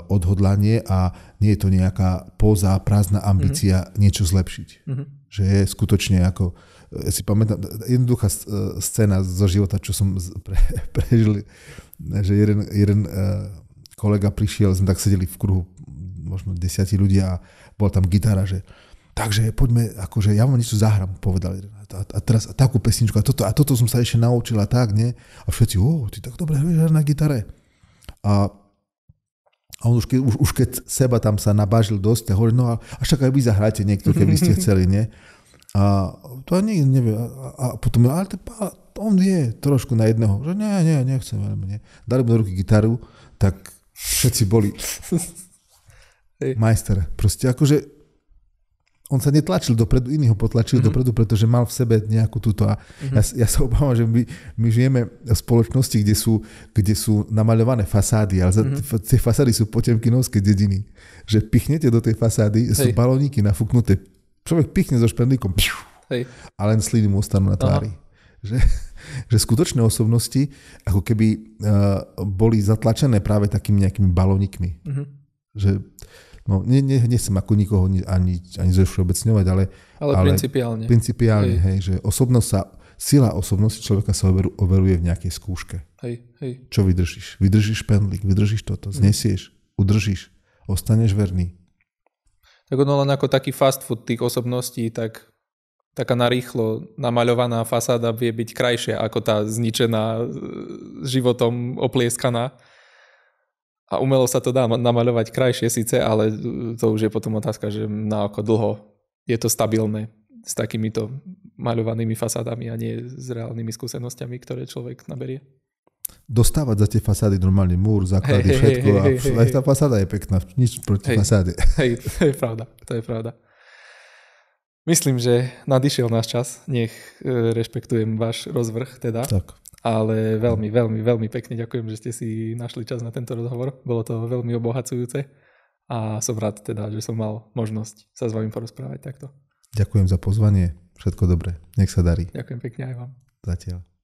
odhodlanie a nie je to nejaká póza, prázdna ambícia niečo zlepšiť. Že je skutočne ako, ja si pamätám, jednoduchá scéna zo života, čo som prežil, že jeden kolega prišiel, sme tak sedeli v kruhu, možno 10 ľudia a bola tam gitara, že takže poďme, akože ja vám niečo zahrám, povedal. A teraz takú pesničku, a toto som sa ešte naučila, tak, nie? A všetci, ty tak dobre hráš na gitare. A on už keď seba tam sa nabážil dosť, a hovorí, no a však aj vy zahráte niekto, keby ste chceli, nie? A to ani nevie. A potom, ale on vie trošku na jedného, že nie, nechcem veľmi, nie. Dali mu do ruky gitaru, tak všetci boli majster. Proste akože on sa netlačil dopredu, iní ho potlačili dopredu, pretože mal v sebe nejakú túto. A ja sa obávam, že my žijeme v spoločnosti, kde sú namaľované fasády, ale tie fasády sú potemkinovské dediny. Že pichnete do tej fasády, sú balóniky nafúknuté. Človek pichne so špendlíkom a len sliny mu ostanú na tvári. Že skutočné osobnosti ako keby boli zatlačené práve takými nejakými balónikmi. Že no, nechcem ako nikoho ani zovšeobecňovať, ale principiálne, hej, že sila osobnosti človeka sa overuje v nejakej skúške. Hej. Čo vydržíš? Vydržíš pendlík, vydržíš toto, znesieš, udržíš, ostaneš verný. Tak ono len ako taký fast food tých osobností, tak taká narýchlo namaľovaná fasáda vie byť krajšia ako tá zničená, životom oplieskaná. A umelo sa to dá namaľovať krajšie síce, ale to už je potom otázka, že na ako dlho je to stabilné s takýmito maľovanými fasádami a nie s reálnymi skúsenostiami, ktoré človek naberie. Dostávať za tie fasády normálne múr, základy, všetko a aj tá fasáda je pekná, nič proti fasáde. Hej, to je pravda. Myslím, že nadišiel náš čas, nech rešpektujem váš rozvrh teda. Tak. Ale veľmi, veľmi, veľmi pekne ďakujem, že ste si našli čas na tento rozhovor. Bolo to veľmi obohacujúce a som rád teda, že som mal možnosť sa s vami porozprávať takto. Ďakujem za pozvanie, všetko dobré, nech sa darí. Ďakujem pekne aj vám. Zatiaľ.